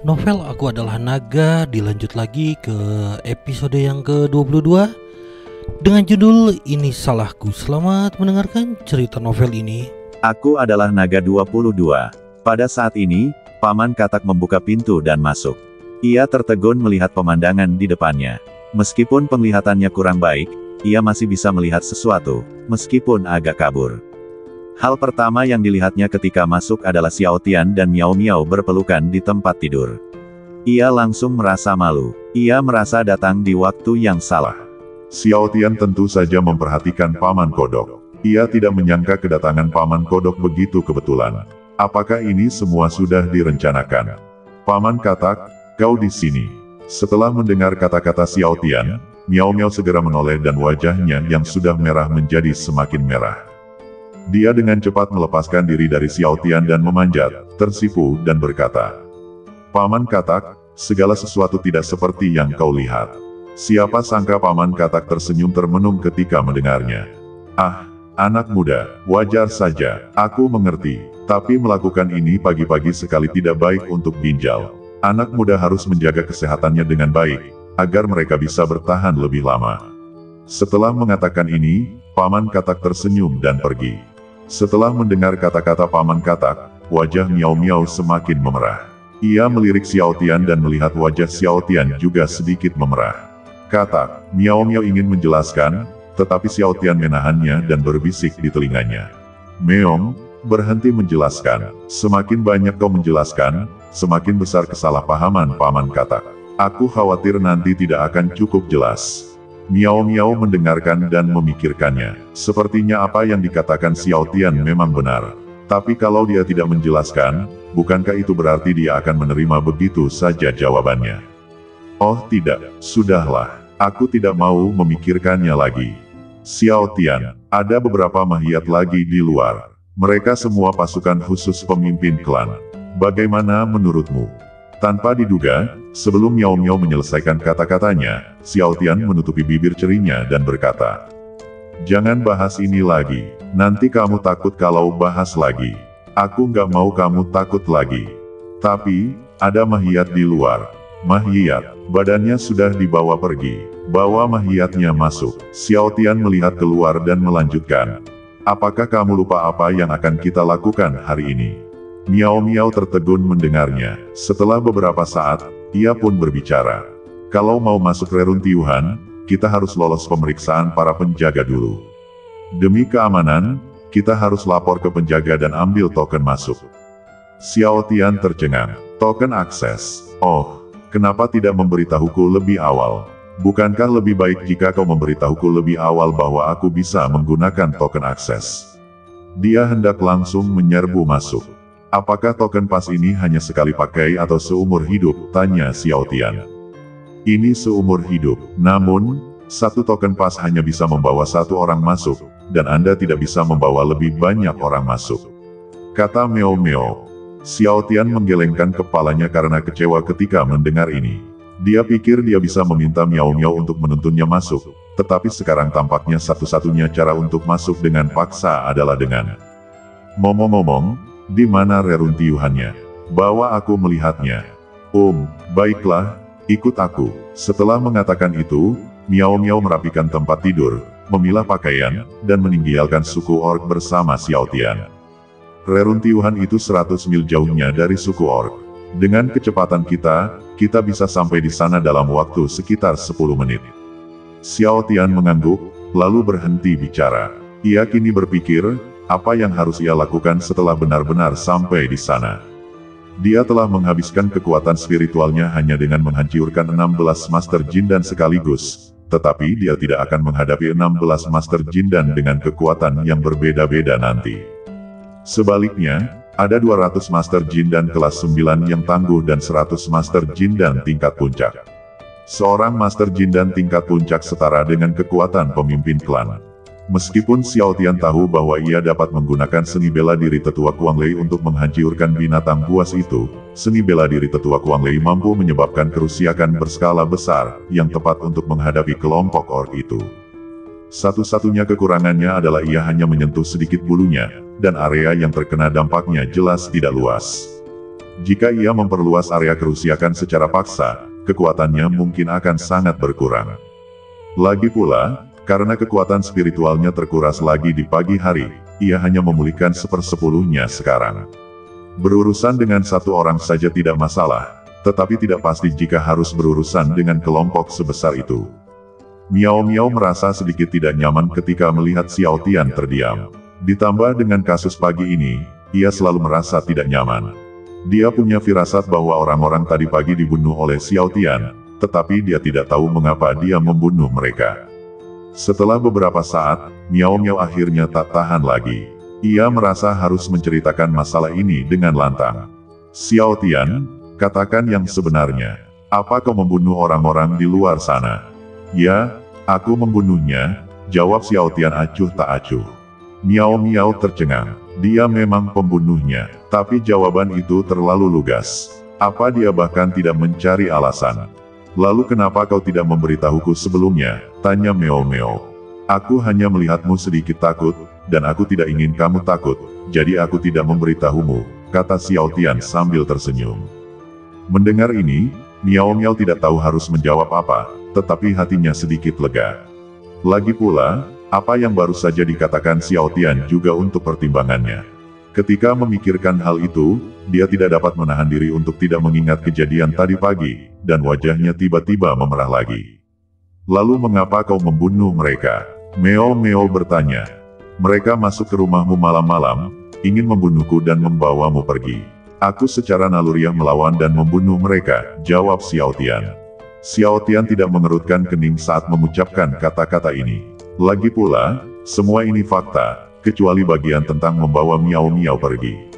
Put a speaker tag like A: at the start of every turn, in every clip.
A: Novel Aku Adalah Naga dilanjut lagi ke episode yang ke-22 dengan judul Ini Salahku. Selamat mendengarkan cerita novel ini.
B: Aku Adalah Naga 22. Pada saat ini, Paman Katak membuka pintu dan masuk. Ia tertegun melihat pemandangan di depannya. Meskipun penglihatannya kurang baik, ia masih bisa melihat sesuatu, meskipun agak kabur. Hal pertama yang dilihatnya ketika masuk adalah Xiao Tian dan Miao Miao berpelukan di tempat tidur. Ia langsung merasa malu. Ia merasa datang di waktu yang salah.
C: Xiao Tian tentu saja memperhatikan Paman Kodok. Ia tidak menyangka kedatangan Paman Kodok begitu kebetulan. Apakah ini semua sudah direncanakan? Paman Katak, kau di sini. Setelah mendengar kata-kata Xiao Tian, Miao Miao segera menoleh dan wajahnya yang sudah merah menjadi semakin merah. Dia dengan cepat melepaskan diri dari Xiao Tian dan memanjat, tersipu dan berkata, Paman Katak, segala sesuatu tidak seperti yang kau lihat. Siapa sangka Paman Katak tersenyum termenung ketika mendengarnya. Ah, anak muda, wajar saja, aku mengerti, tapi melakukan ini pagi-pagi sekali tidak baik untuk ginjal. Anak muda harus menjaga kesehatannya dengan baik, agar mereka bisa bertahan lebih lama. Setelah mengatakan ini, Paman Katak tersenyum dan pergi. Setelah mendengar kata-kata Paman Katak, wajah Miao Miao semakin memerah. Ia melirik Xiao Tian dan melihat wajah Xiao Tian juga sedikit memerah. Katak, Miao Miao ingin menjelaskan, tetapi Xiao Tian menahannya dan berbisik di telinganya. Meong, berhenti menjelaskan. Semakin banyak kau menjelaskan, semakin besar kesalahpahaman Paman Katak. Aku khawatir nanti tidak akan cukup jelas. Miao Miao mendengarkan dan memikirkannya. Sepertinya apa yang dikatakan Xiao Tian memang benar. Tapi kalau dia tidak menjelaskan, bukankah itu berarti dia akan menerima begitu saja jawabannya? Oh tidak, sudahlah. Aku tidak mau memikirkannya lagi. Xiao Tian, ada beberapa mahiat lagi di luar. Mereka semua pasukan khusus pemimpin klan. Bagaimana menurutmu? Tanpa diduga, sebelum Miao Miao menyelesaikan kata-katanya, Xiao Tian menutupi bibir cerinya dan berkata, Jangan bahas ini lagi, nanti kamu takut kalau bahas lagi. Aku nggak mau kamu takut lagi. Tapi, ada mahiat di luar. Mahiat, badannya sudah dibawa pergi. Bawa mahiatnya masuk. Xiao Tian melihat keluar dan melanjutkan. Apakah kamu lupa apa yang akan kita lakukan hari ini? Miao Miao tertegun mendengarnya. Setelah beberapa saat, ia pun berbicara. Kalau mau masuk reruntuhan, kita harus lolos pemeriksaan para penjaga dulu. Demi keamanan, kita harus lapor ke penjaga dan ambil token masuk. Xiao Tian tercengang. Token akses. Oh, kenapa tidak memberitahuku lebih awal? Bukankah lebih baik jika kau memberitahuku lebih awal bahwa aku bisa menggunakan token akses? Dia hendak langsung menyerbu masuk. Apakah token pas ini hanya sekali pakai atau seumur hidup? Tanya Xiao Tian. Ini seumur hidup, namun, satu token pas hanya bisa membawa satu orang masuk, dan Anda tidak bisa membawa lebih banyak orang masuk. Kata Miao Miao. Xiao Tian menggelengkan kepalanya karena kecewa ketika mendengar ini. Dia pikir dia bisa meminta Miao Miao untuk menuntunnya masuk, tetapi sekarang tampaknya satu-satunya cara untuk masuk dengan paksa adalah dengan ngomong-ngomong, di mana reruntuhannya? Bawa aku melihatnya. Baiklah, ikut aku. Setelah mengatakan itu, Miao Miao merapikan tempat tidur, memilah pakaian, dan meninggalkan suku orc bersama Xiao Tian. Reruntuhan itu 100 mil jauhnya dari suku orc. Dengan kecepatan kita bisa sampai di sana dalam waktu sekitar 10 menit. Xiao Tian mengangguk, lalu berhenti bicara. Ia kini berpikir, apa yang harus ia lakukan setelah benar-benar sampai di sana. Dia telah menghabiskan kekuatan spiritualnya hanya dengan menghancurkan 16 Master Jin dan sekaligus, tetapi dia tidak akan menghadapi 16 Master Jin dan dengan kekuatan yang berbeda-beda nanti. Sebaliknya, ada 200 Master Jin dan kelas 9 yang tangguh dan 100 Master Jin dan tingkat puncak. Seorang Master Jin dan tingkat puncak setara dengan kekuatan pemimpin klan. Meskipun Xiao Tian tahu bahwa ia dapat menggunakan seni bela diri tetua Kuang Lei untuk menghancurkan binatang buas itu, seni bela diri tetua Kuang Lei mampu menyebabkan kerusakan berskala besar, yang tepat untuk menghadapi kelompok orc itu. Satu-satunya kekurangannya adalah ia hanya menyentuh sedikit bulunya, dan area yang terkena dampaknya jelas tidak luas. Jika ia memperluas area kerusakan secara paksa, kekuatannya mungkin akan sangat berkurang. Lagi pula, karena kekuatan spiritualnya terkuras lagi di pagi hari, ia hanya memulihkan 1/10-nya sekarang. Berurusan dengan satu orang saja tidak masalah, tetapi tidak pasti jika harus berurusan dengan kelompok sebesar itu. Miao Miao merasa sedikit tidak nyaman ketika melihat Xiao Tian terdiam. Ditambah dengan kasus pagi ini, ia selalu merasa tidak nyaman. Dia punya firasat bahwa orang-orang tadi pagi dibunuh oleh Xiao Tian, tetapi dia tidak tahu mengapa dia membunuh mereka. Setelah beberapa saat, Miao Miao akhirnya tak tahan lagi. Ia merasa harus menceritakan masalah ini dengan lantang. Xiao Tian, katakan yang sebenarnya. Apa kau membunuh orang-orang di luar sana? Ya, aku membunuhnya, jawab Xiao Tian acuh tak acuh. Miao Miao tercengang. Dia memang pembunuhnya, tapi jawaban itu terlalu lugas. Apa dia bahkan tidak mencari alasan? Lalu kenapa kau tidak memberitahuku sebelumnya? Tanya Miao Miao. Aku hanya melihatmu sedikit takut, dan aku tidak ingin kamu takut, jadi aku tidak memberitahumu, kata Xiao Tian sambil tersenyum. Mendengar ini, Miao Miao tidak tahu harus menjawab apa, tetapi hatinya sedikit lega. Lagi pula, apa yang baru saja dikatakan Xiao Tian juga untuk pertimbangannya. Ketika memikirkan hal itu, dia tidak dapat menahan diri untuk tidak mengingat kejadian tadi pagi, dan wajahnya tiba-tiba memerah lagi. Lalu mengapa kau membunuh mereka? Miao Miao bertanya. Mereka masuk ke rumahmu malam-malam, ingin membunuhku dan membawamu pergi. Aku secara naluriah melawan dan membunuh mereka, jawab Xiao Tian. Xiao Tian tidak mengerutkan kening saat mengucapkan kata-kata ini. Lagi pula, semua ini fakta, kecuali bagian tentang membawa Miao Miao pergi.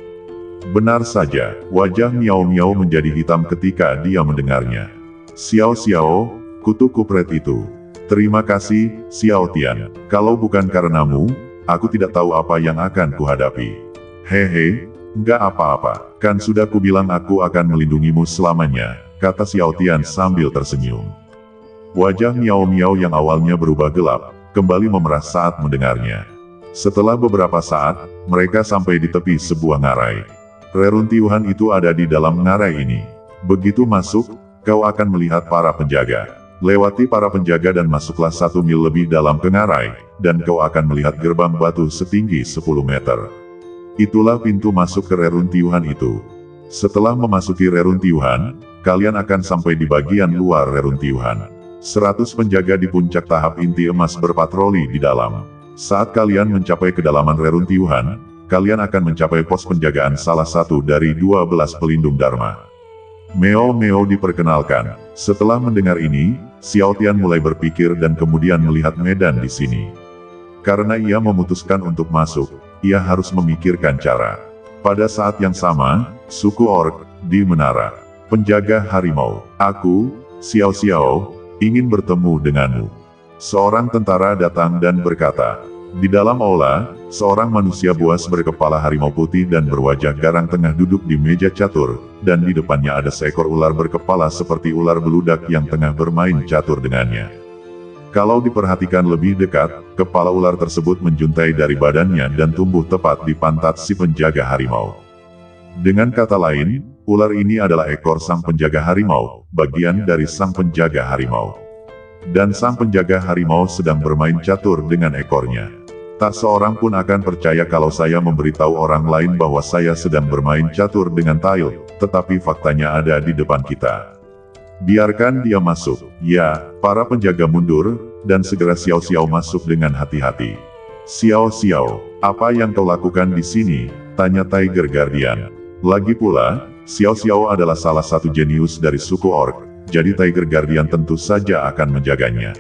C: Benar saja, wajah Miao Miao menjadi hitam ketika dia mendengarnya. Xiao Xiao, kutu kupret itu. Terima kasih, Xiao Tian. Kalau bukan karenamu, aku tidak tahu apa yang akan kuhadapi. Hehe, enggak apa-apa, kan sudah kubilang aku akan melindungimu selamanya, kata Xiao Tian sambil tersenyum. Wajah Miao Miao yang awalnya berubah gelap, kembali memerah saat mendengarnya. Setelah beberapa saat, mereka sampai di tepi sebuah ngarai. Reruntuhan itu ada di dalam ngarai ini. Begitu masuk, kau akan melihat para penjaga. Lewati para penjaga dan masuklah 1 mil lebih dalam ke ngarai, dan kau akan melihat gerbang batu setinggi 10 meter. Itulah pintu masuk ke reruntuhan itu. Setelah memasuki reruntuhan, kalian akan sampai di bagian luar reruntuhan. 100 penjaga di puncak tahap inti emas berpatroli di dalam. Saat kalian mencapai kedalaman reruntuhan, kalian akan mencapai pos penjagaan salah satu dari 12 pelindung Dharma. Miao Miao diperkenalkan. Setelah mendengar ini, Xiao Tian mulai berpikir dan kemudian melihat medan di sini. Karena ia memutuskan untuk masuk, ia harus memikirkan cara. Pada saat yang sama, suku orc di menara. Penjaga harimau. Aku, Xiao Xiao, ingin bertemu denganmu. Seorang tentara datang dan berkata. Di dalam aula, seorang manusia buas berkepala harimau putih dan berwajah garang tengah duduk di meja catur, dan di depannya ada seekor ular berkepala seperti ular beludak yang tengah bermain catur dengannya. Kalau diperhatikan lebih dekat, kepala ular tersebut menjuntai dari badannya dan tumbuh tepat di pantat si penjaga harimau. Dengan kata lain, ular ini adalah ekor sang penjaga harimau, bagian dari sang penjaga harimau. Dan sang penjaga harimau sedang bermain catur dengan ekornya. Tak seorang pun akan percaya kalau saya memberitahu orang lain bahwa saya sedang bermain catur dengan tail, tetapi faktanya ada di depan kita. Biarkan dia masuk. Ya, para penjaga mundur, dan segera Xiao Xiao masuk dengan hati-hati. Xiao Xiao, apa yang kau lakukan di sini? Tanya Tiger Guardian. Lagi pula, Xiao Xiao adalah salah satu jenius dari suku orc, jadi Tiger Guardian tentu saja akan menjaganya.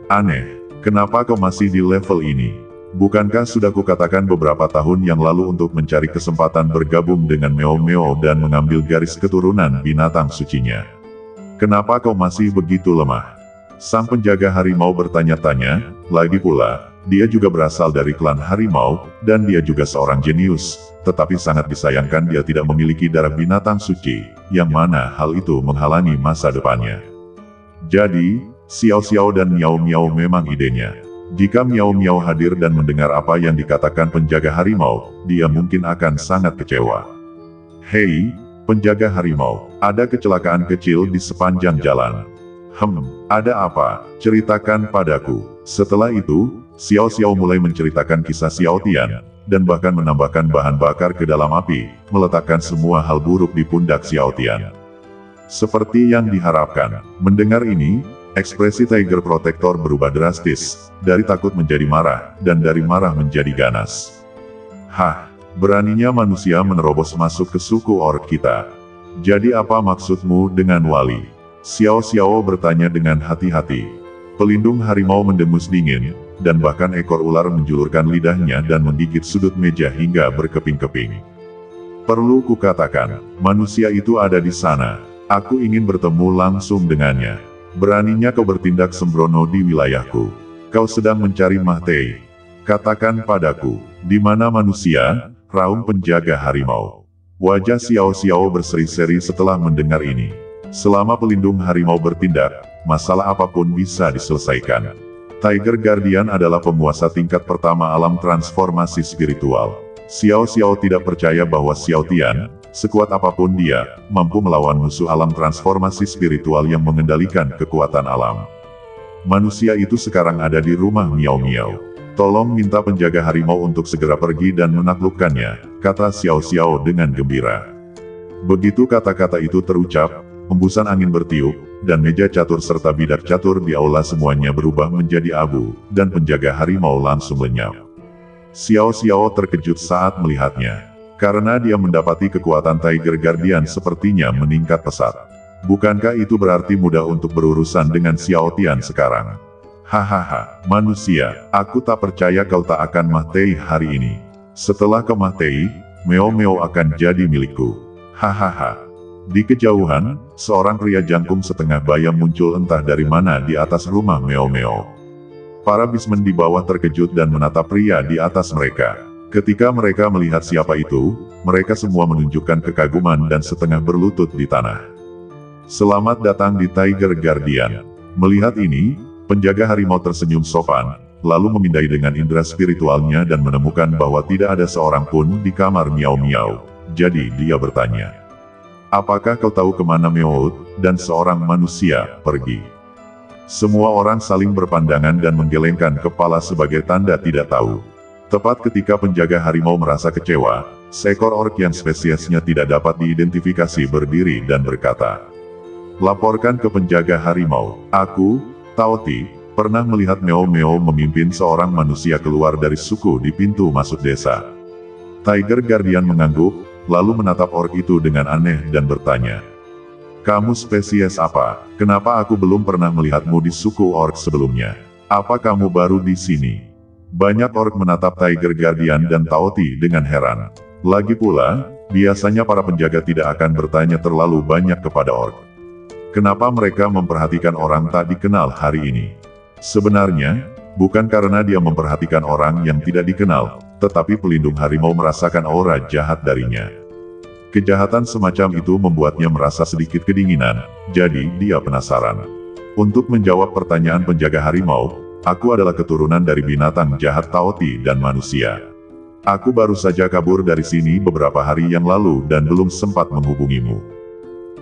C: Aneh. Kenapa kau masih di level ini? Bukankah sudah kukatakan beberapa tahun yang lalu untuk mencari kesempatan bergabung dengan Miao Miao dan mengambil garis keturunan binatang sucinya? Kenapa kau masih begitu lemah? Sang penjaga harimau bertanya-tanya, lagi pula, dia juga berasal dari klan harimau, dan dia juga seorang jenius, tetapi sangat disayangkan dia tidak memiliki darah binatang suci, yang mana hal itu menghalangi masa depannya. Jadi, Xiao Xiao dan Miao Miao memang idenya. Jika Miao Miao hadir dan mendengar apa yang dikatakan penjaga harimau, dia mungkin akan sangat kecewa. Hei, penjaga harimau, ada kecelakaan kecil di sepanjang jalan. Ada apa? Ceritakan padaku. Setelah itu, Xiao Xiao mulai menceritakan kisah Xiao Tian, dan bahkan menambahkan bahan bakar ke dalam api, meletakkan semua hal buruk di pundak Xiao Tian. Seperti yang diharapkan, mendengar ini, ekspresi Tiger Protector berubah drastis, dari takut menjadi marah, dan dari marah menjadi ganas. Hah, beraninya manusia menerobos masuk ke suku orc kita. Jadi apa maksudmu dengan wali? Xiao Xiao bertanya dengan hati-hati. Pelindung harimau mendengus dingin, dan bahkan ekor ular menjulurkan lidahnya dan menggigit sudut meja hingga berkeping-keping. Perlu kukatakan, manusia itu ada di sana. Aku ingin bertemu langsung dengannya. Beraninya kau bertindak sembrono di wilayahku. Kau sedang mencari Mahtei. Katakan padaku, di mana manusia? Raung penjaga harimau. Wajah Xiao Xiao berseri-seri setelah mendengar ini. Selama pelindung harimau bertindak, masalah apapun bisa diselesaikan. Tiger Guardian adalah penguasa tingkat pertama alam transformasi spiritual. Xiao Xiao tidak percaya bahwa Xiao Tian, sekuat apapun dia, mampu melawan musuh alam transformasi spiritual yang mengendalikan kekuatan alam. Manusia itu sekarang ada di rumah Miao Miao. Tolong minta penjaga harimau untuk segera pergi dan menaklukkannya, kata Xiao Xiao dengan gembira. Begitu kata-kata itu terucap, hembusan angin bertiup, dan meja catur serta bidak catur di aula semuanya berubah menjadi abu, dan penjaga harimau langsung lenyap. Xiao Xiao terkejut saat melihatnya. Karena dia mendapati kekuatan Tiger Guardian sepertinya meningkat pesat. Bukankah itu berarti mudah untuk berurusan dengan Xiao Tian sekarang? Hahaha, manusia, aku tak percaya kau tak akan Mahtei hari ini. Setelah kau Mahtei, Meo Meo akan jadi milikku. Hahaha. Di kejauhan, seorang pria jangkung setengah bayam muncul entah dari mana di atas rumah Meo Meo. Para bismen di bawah terkejut dan menatap pria di atas mereka. Ketika mereka melihat siapa itu, mereka semua menunjukkan kekaguman dan setengah berlutut di tanah. Selamat datang di Tiger Guardian. Melihat ini, penjaga harimau tersenyum sopan, lalu memindai dengan indera spiritualnya dan menemukan bahwa tidak ada seorang pun di kamar Miao Miao. Jadi dia bertanya, apakah kau tahu kemana Meout dan seorang manusia pergi? Semua orang saling berpandangan dan menggelengkan kepala sebagai tanda tidak tahu. Tepat ketika penjaga harimau merasa kecewa, seekor orc yang spesiesnya tidak dapat diidentifikasi berdiri dan berkata, laporkan ke penjaga harimau, aku, Tao Ti, pernah melihat Meo Meo memimpin seorang manusia keluar dari suku di pintu masuk desa. Tiger Guardian mengangguk, lalu menatap orc itu dengan aneh dan bertanya, kamu spesies apa? Kenapa aku belum pernah melihatmu di suku orc sebelumnya? Apa kamu baru di sini? Banyak orc menatap Tiger Guardian dan Tao Ti dengan heran. Lagi pula, biasanya para penjaga tidak akan bertanya terlalu banyak kepada orc. Kenapa mereka memperhatikan orang tak dikenal hari ini? Sebenarnya, bukan karena dia memperhatikan orang yang tidak dikenal, tetapi pelindung harimau merasakan aura jahat darinya. Kejahatan semacam itu membuatnya merasa sedikit kedinginan, jadi dia penasaran. Untuk menjawab pertanyaan penjaga harimau, aku adalah keturunan dari binatang jahat Tao Ti dan manusia. Aku baru saja kabur dari sini beberapa hari yang lalu dan belum sempat menghubungimu.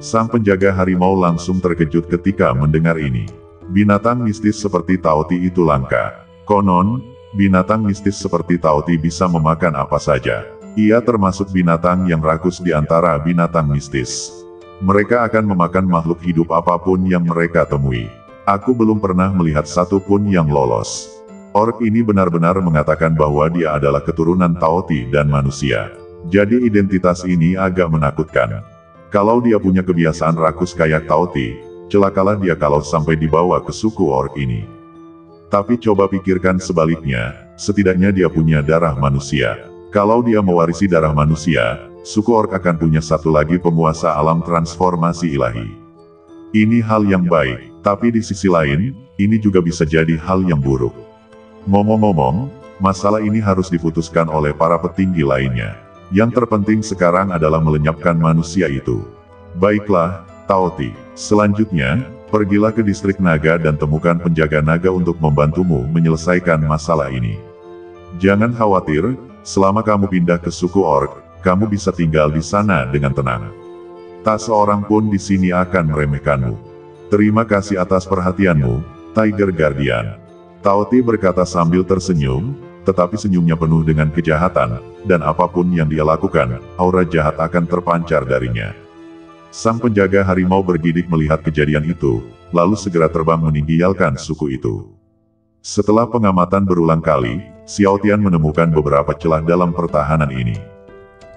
C: Sang penjaga harimau langsung terkejut ketika mendengar ini. Binatang mistis seperti Tao Ti itu langka. Konon, binatang mistis seperti Tao Ti bisa memakan apa saja. Ia termasuk binatang yang rakus di antara binatang mistis. Mereka akan memakan makhluk hidup apapun yang mereka temui. Aku belum pernah melihat satu pun yang lolos. Orc ini benar-benar mengatakan bahwa dia adalah keturunan Tao Ti dan manusia. Jadi identitas ini agak menakutkan. Kalau dia punya kebiasaan rakus kayak Tao Ti, celakalah dia kalau sampai dibawa ke suku orc ini. Tapi coba pikirkan sebaliknya, setidaknya dia punya darah manusia. Kalau dia mewarisi darah manusia, suku orc akan punya satu lagi penguasa alam transformasi ilahi. Ini hal yang baik, tapi di sisi lain, ini juga bisa jadi hal yang buruk. Ngomong-ngomong, masalah ini harus diputuskan oleh para petinggi lainnya. Yang terpenting sekarang adalah melenyapkan manusia itu. Baiklah, Tao Ti. Selanjutnya, pergilah ke distrik naga dan temukan penjaga naga untuk membantumu menyelesaikan masalah ini. Jangan khawatir, selama kamu pindah ke suku orc, kamu bisa tinggal di sana dengan tenang. Tak seorang pun di sini akan meremehkanmu. Terima kasih atas perhatianmu, Tiger Guardian. Tao Ti berkata sambil tersenyum, tetapi senyumnya penuh dengan kejahatan, dan apapun yang dia lakukan, aura jahat akan terpancar darinya. Sang penjaga harimau bergidik melihat kejadian itu, lalu segera terbang meninggalkan suku itu. Setelah pengamatan berulang kali, Xiao Tian menemukan beberapa celah dalam pertahanan ini.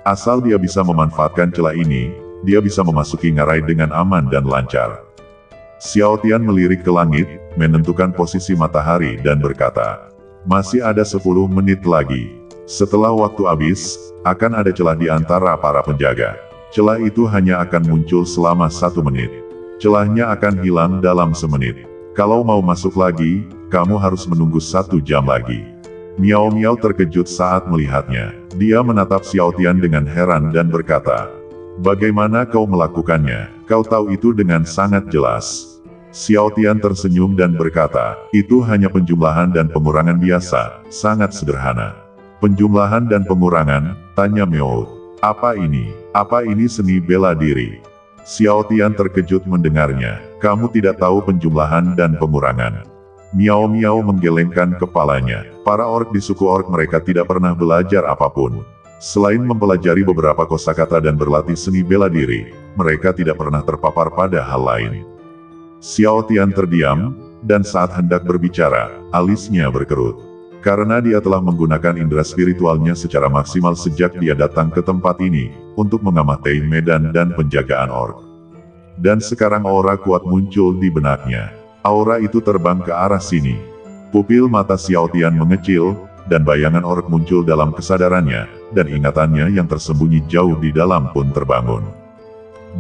C: Asal dia bisa memanfaatkan celah ini, dia bisa memasuki ngarai dengan aman dan lancar. Xiao Tian melirik ke langit, menentukan posisi matahari dan berkata, masih ada 10 menit lagi. Setelah waktu habis, akan ada celah di antara para penjaga. Celah itu hanya akan muncul selama 1 menit. Celahnya akan hilang dalam semenit. Kalau mau masuk lagi, kamu harus menunggu 1 jam lagi. Miao Miao terkejut saat melihatnya. Dia menatap Xiao Tian dengan heran dan berkata, bagaimana kau melakukannya? Kau tahu itu dengan sangat jelas. Xiao Tian tersenyum dan berkata, itu hanya penjumlahan dan pengurangan biasa, sangat sederhana. Penjumlahan dan pengurangan, tanya Miao. Apa ini? Apa ini seni bela diri? Xiao Tian terkejut mendengarnya. Kamu tidak tahu penjumlahan dan pengurangan. Miao Miao menggelengkan kepalanya. Para orc di suku orc mereka tidak pernah belajar apapun. Selain mempelajari beberapa kosakata dan berlatih seni bela diri, mereka tidak pernah terpapar pada hal lain. Xiao Tian terdiam, dan saat hendak berbicara, alisnya berkerut. Karena dia telah menggunakan indera spiritualnya secara maksimal sejak dia datang ke tempat ini, untuk mengamati medan dan penjagaan orc. Dan sekarang aura kuat muncul di benaknya. Aura itu terbang ke arah sini. Pupil mata Xiao Tian mengecil, dan bayangan orc muncul dalam kesadarannya, dan ingatannya yang tersembunyi jauh di dalam pun terbangun.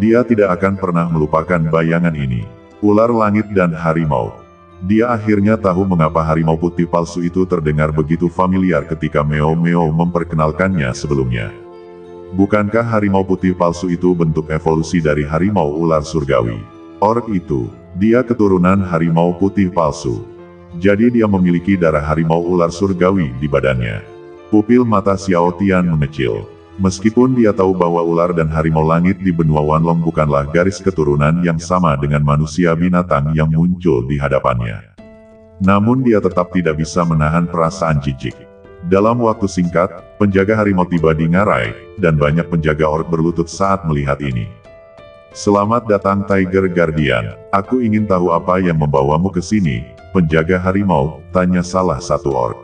C: Dia tidak akan pernah melupakan bayangan ini. Ular langit dan harimau. Dia akhirnya tahu mengapa harimau putih palsu itu terdengar begitu familiar ketika Meo Meo memperkenalkannya sebelumnya. Bukankah harimau putih palsu itu bentuk evolusi dari harimau ular surgawi? Orc itu, dia keturunan harimau putih palsu. Jadi dia memiliki darah harimau ular surgawi di badannya. Pupil mata Xiao Tian mengecil. Meskipun dia tahu bahwa ular dan harimau langit di benua Wanlong bukanlah garis keturunan yang sama dengan manusia binatang yang muncul di hadapannya. Namun dia tetap tidak bisa menahan perasaan jijik. Dalam waktu singkat, penjaga harimau tiba di ngarai, dan banyak penjaga orc berlutut saat melihat ini. Selamat datang Tiger Guardian, aku ingin tahu apa yang membawamu ke sini, penjaga harimau, tanya salah satu orc.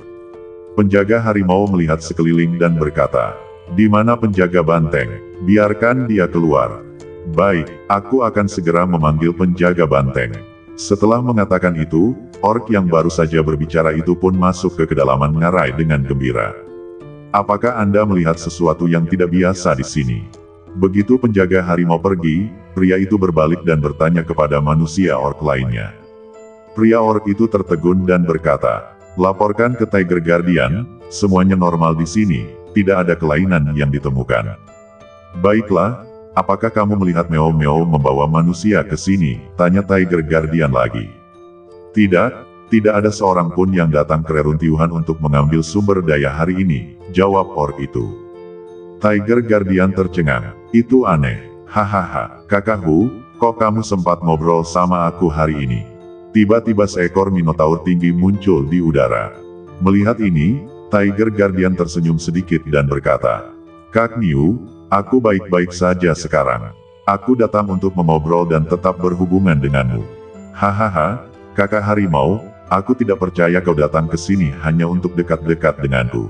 C: Penjaga harimau melihat sekeliling dan berkata, di mana penjaga banteng? Biarkan dia keluar. Baik, aku akan segera memanggil penjaga banteng. Setelah mengatakan itu, orc yang baru saja berbicara itu pun masuk ke kedalaman ngarai dengan gembira. Apakah Anda melihat sesuatu yang tidak biasa di sini? Begitu penjaga harimau pergi, pria itu berbalik dan bertanya kepada manusia orc lainnya. Pria orc itu tertegun dan berkata, laporkan ke Tiger Guardian, semuanya normal di sini. Tidak ada kelainan yang ditemukan. Baiklah, apakah kamu melihat Meo Meo membawa manusia ke sini? Tanya Tiger Guardian lagi. Tidak, tidak ada seorang pun yang datang ke reruntuhan untuk mengambil sumber daya hari ini, jawab orc itu. Tiger Guardian tercengang. Itu aneh. Hahaha, kakakku, kok kamu sempat ngobrol sama aku hari ini? Tiba-tiba seekor minotaur tinggi muncul di udara. Melihat ini, Tiger Guardian tersenyum sedikit dan berkata, Kak Niu, aku baik-baik saja sekarang. Aku datang untuk mengobrol dan tetap berhubungan denganmu. Hahaha, kakak harimau, aku tidak percaya kau datang ke sini hanya untuk dekat-dekat denganku.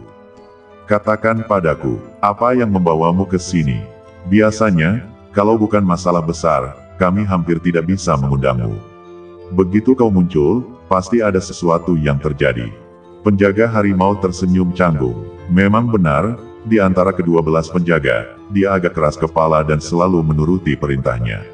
C: Katakan padaku, apa yang membawamu ke sini? Biasanya, kalau bukan masalah besar, kami hampir tidak bisa mengundangmu. Begitu kau muncul, pasti ada sesuatu yang terjadi. Penjaga harimau tersenyum canggung. Memang benar, di antara kedua belas penjaga, dia agak keras kepala dan selalu menuruti perintahnya.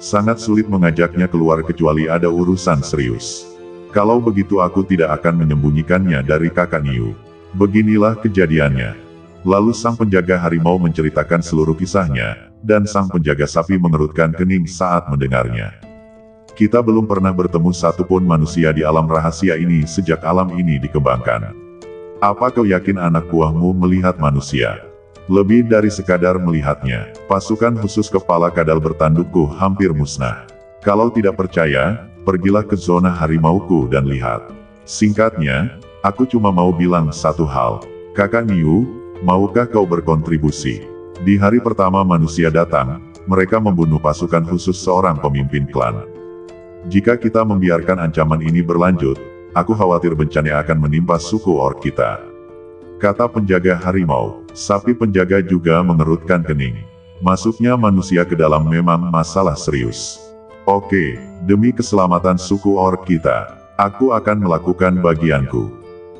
C: Sangat sulit mengajaknya keluar kecuali ada urusan serius. Kalau begitu aku tidak akan menyembunyikannya dari kakak Niu. Beginilah kejadiannya. Lalu sang penjaga harimau menceritakan seluruh kisahnya, dan sang penjaga sapi mengerutkan kening saat mendengarnya. Kita belum pernah bertemu satupun manusia di alam rahasia ini sejak alam ini dikembangkan. Apa kau yakin anak buahmu melihat manusia? Lebih dari sekadar melihatnya, pasukan khusus kepala kadal bertandukku hampir musnah. Kalau tidak percaya, pergilah ke zona harimauku dan lihat. Singkatnya, aku cuma mau bilang satu hal. Kakak Niu, maukah kau berkontribusi? Di hari pertama manusia datang, mereka membunuh pasukan khusus seorang pemimpin klan. Jika kita membiarkan ancaman ini berlanjut, aku khawatir bencana akan menimpa suku orc kita. Kata penjaga harimau. Sapi penjaga juga mengerutkan kening. Masuknya manusia ke dalam memang masalah serius. Oke, demi keselamatan suku orc kita, aku akan melakukan bagianku.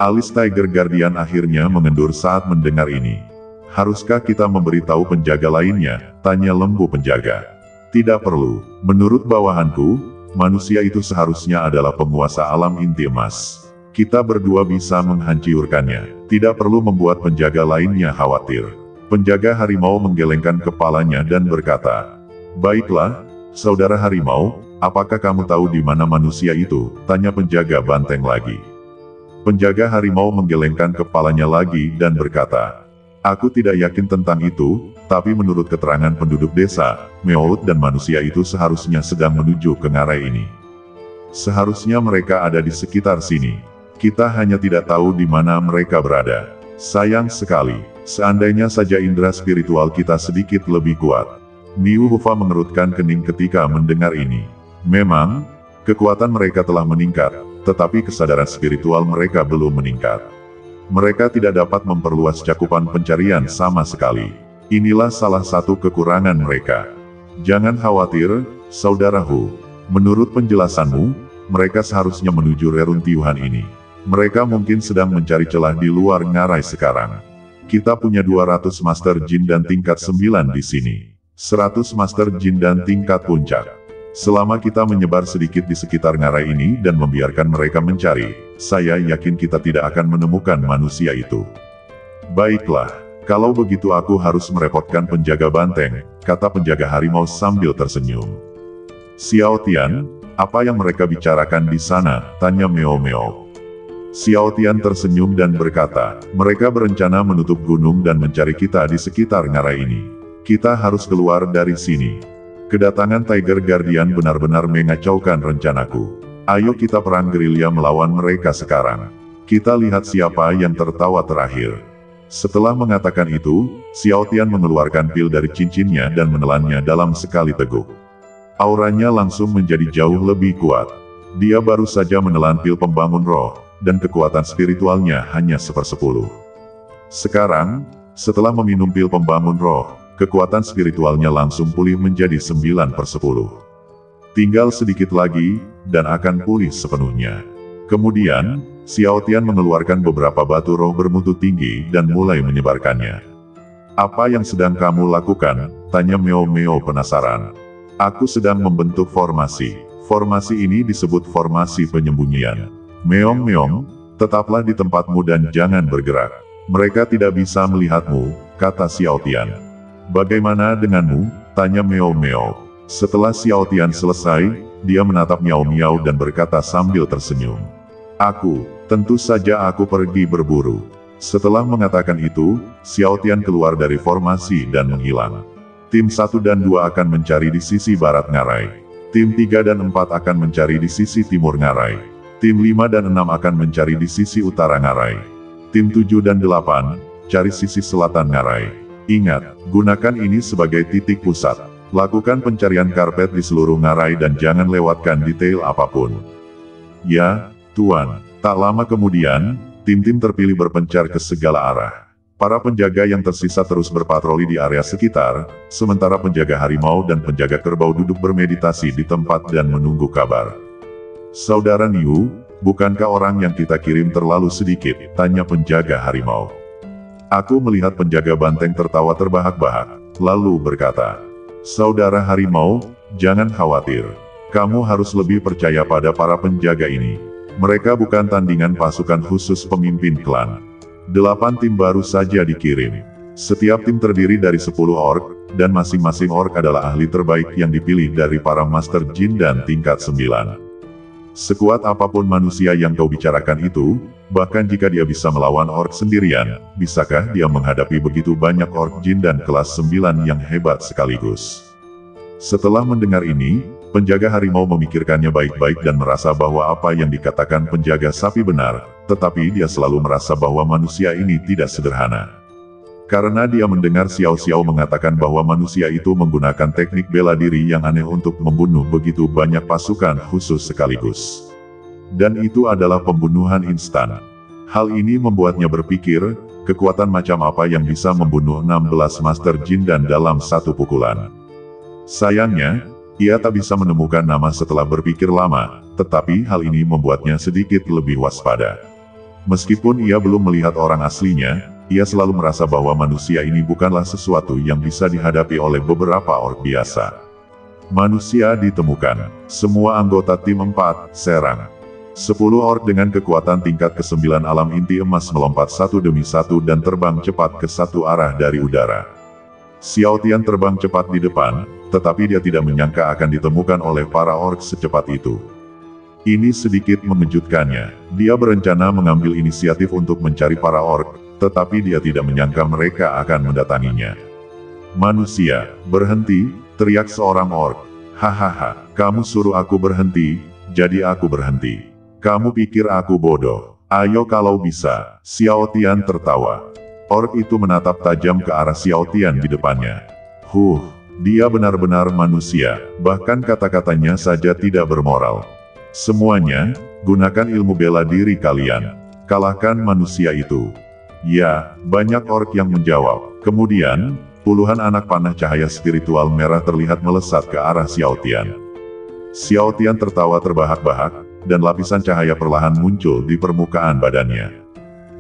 C: Alis Tiger Guardian akhirnya mengendur saat mendengar ini. Haruskah kita memberitahu penjaga lainnya? Tanya lembu penjaga. Tidak perlu. Menurut bawahanku, manusia itu seharusnya adalah penguasa alam inti emas. Kita berdua bisa menghancurkannya. Tidak perlu membuat penjaga lainnya khawatir. Penjaga harimau menggelengkan kepalanya dan berkata, "Baiklah, saudara harimau, apakah kamu tahu di mana manusia itu?" Tanya penjaga banteng lagi. Penjaga harimau menggelengkan kepalanya lagi dan berkata, "Aku tidak yakin tentang itu, tapi menurut keterangan penduduk desa, Meowth dan manusia itu seharusnya sedang menuju ke ngarai ini. Seharusnya mereka ada di sekitar sini. Kita hanya tidak tahu di mana mereka berada. Sayang sekali, seandainya saja indera spiritual kita sedikit lebih kuat." Niu Hufa mengerutkan kening ketika mendengar ini. Memang, kekuatan mereka telah meningkat, tetapi kesadaran spiritual mereka belum meningkat. Mereka tidak dapat memperluas cakupan pencarian sama sekali. Inilah salah satu kekurangan mereka. Jangan khawatir, saudaraku. Menurut penjelasanmu, mereka seharusnya menuju reruntuhan ini. Mereka mungkin sedang mencari celah di luar ngarai sekarang. Kita punya 200 Master Jin dan tingkat 9 di sini. 100 Master Jin dan tingkat puncak. Selama kita menyebar sedikit di sekitar ngarai ini dan membiarkan mereka mencari, saya yakin kita tidak akan menemukan manusia itu. Baiklah, kalau begitu aku harus merepotkan penjaga banteng, kata penjaga harimau sambil tersenyum. Xiao Tian, apa yang mereka bicarakan di sana? Tanya Meo. Xiao Tian tersenyum dan berkata, mereka berencana menutup gunung dan mencari kita di sekitar ngarai ini. Kita harus keluar dari sini. Kedatangan Tiger Guardian benar-benar mengacaukan rencanaku. Ayo kita perang gerilya melawan mereka sekarang. Kita lihat siapa yang tertawa terakhir. Setelah mengatakan itu, Xiao Tian mengeluarkan pil dari cincinnya dan menelannya dalam sekali teguk. Auranya langsung menjadi jauh lebih kuat. Dia baru saja menelan pil pembangun roh, dan kekuatan spiritualnya hanya 1/10. Sekarang, setelah meminum pil pembangun roh, kekuatan spiritualnya langsung pulih menjadi 9/10. Tinggal sedikit lagi, dan akan pulih sepenuhnya. Kemudian, Xiao Tian mengeluarkan beberapa batu roh bermutu tinggi dan mulai menyebarkannya. Apa yang sedang kamu lakukan? Tanya Meo penasaran. Aku sedang membentuk formasi. Formasi ini disebut formasi penyembunyian. Meong, tetaplah di tempatmu dan jangan bergerak. Mereka tidak bisa melihatmu, kata Xiao Tian. Bagaimana denganmu? Tanya Meo. Setelah Xiao Tian selesai, dia menatap Miao dan berkata sambil tersenyum. Tentu saja aku pergi berburu. Setelah mengatakan itu, Xiao Tian keluar dari formasi dan menghilang. Tim 1 dan 2 akan mencari di sisi barat ngarai. Tim 3 dan 4 akan mencari di sisi timur ngarai. Tim 5 dan 6 akan mencari di sisi utara ngarai. Tim 7 dan 8, cari sisi selatan ngarai. Ingat, gunakan ini sebagai titik pusat. Lakukan pencarian karpet di seluruh ngarai dan jangan lewatkan detail apapun. Ya, Tuan. Tak lama kemudian, tim-tim terpilih berpencar ke segala arah. Para penjaga yang tersisa terus berpatroli di area sekitar, sementara penjaga harimau dan penjaga kerbau duduk bermeditasi di tempat dan menunggu kabar. Saudara Niu, bukankah orang yang kita kirim terlalu sedikit? Tanya penjaga harimau. Aku melihat penjaga banteng tertawa terbahak-bahak, lalu berkata, Saudara harimau, jangan khawatir. Kamu harus lebih percaya pada para penjaga ini. Mereka bukan tandingan pasukan khusus pemimpin klan. 8 tim baru saja dikirim. Setiap tim terdiri dari 10 orc, dan masing-masing orc adalah ahli terbaik yang dipilih dari para Master Jin dan tingkat 9. Sekuat apapun manusia yang kau bicarakan itu, bahkan jika dia bisa melawan orc sendirian, bisakah dia menghadapi begitu banyak orc jin dan kelas 9 yang hebat sekaligus? Setelah mendengar ini, penjaga harimau memikirkannya baik-baik dan merasa bahwa apa yang dikatakan penjaga sapi benar, tetapi dia selalu merasa bahwa manusia ini tidak sederhana. Karena dia mendengar Xiao Xiao mengatakan bahwa manusia itu menggunakan teknik bela diri yang aneh untuk membunuh begitu banyak pasukan khusus sekaligus. Dan itu adalah pembunuhan instan. Hal ini membuatnya berpikir, kekuatan macam apa yang bisa membunuh 16 Master Jin dan dalam satu pukulan. Sayangnya, ia tak bisa menemukan nama setelah berpikir lama, tetapi hal ini membuatnya sedikit lebih waspada. Meskipun ia belum melihat orang aslinya, ia selalu merasa bahwa manusia ini bukanlah sesuatu yang bisa dihadapi oleh beberapa orc biasa. Manusia ditemukan. Semua anggota tim 4, serang. 10 orc dengan kekuatan tingkat ke-9 alam inti emas melompat satu demi satu dan terbang cepat ke satu arah dari udara. Xiao Tian terbang cepat di depan, tetapi dia tidak menyangka akan ditemukan oleh para orc secepat itu. Ini sedikit mengejutkannya. Dia berencana mengambil inisiatif untuk mencari para orc, tetapi dia tidak menyangka mereka akan mendatanginya. Manusia, berhenti, teriak seorang orc. Hahaha, kamu suruh aku berhenti, jadi aku berhenti. Kamu pikir aku bodoh? Ayo kalau bisa. Xiao Tian tertawa. Orc itu menatap tajam ke arah Xiao Tian di depannya. Dia benar-benar manusia, bahkan kata-katanya saja tidak bermoral. Semuanya, gunakan ilmu bela diri kalian. Kalahkan manusia itu. Ya, banyak orc yang menjawab. Kemudian, puluhan anak panah cahaya spiritual merah terlihat melesat ke arah Xiao Tian. Xiao Tian tertawa terbahak-bahak, dan lapisan cahaya perlahan muncul di permukaan badannya.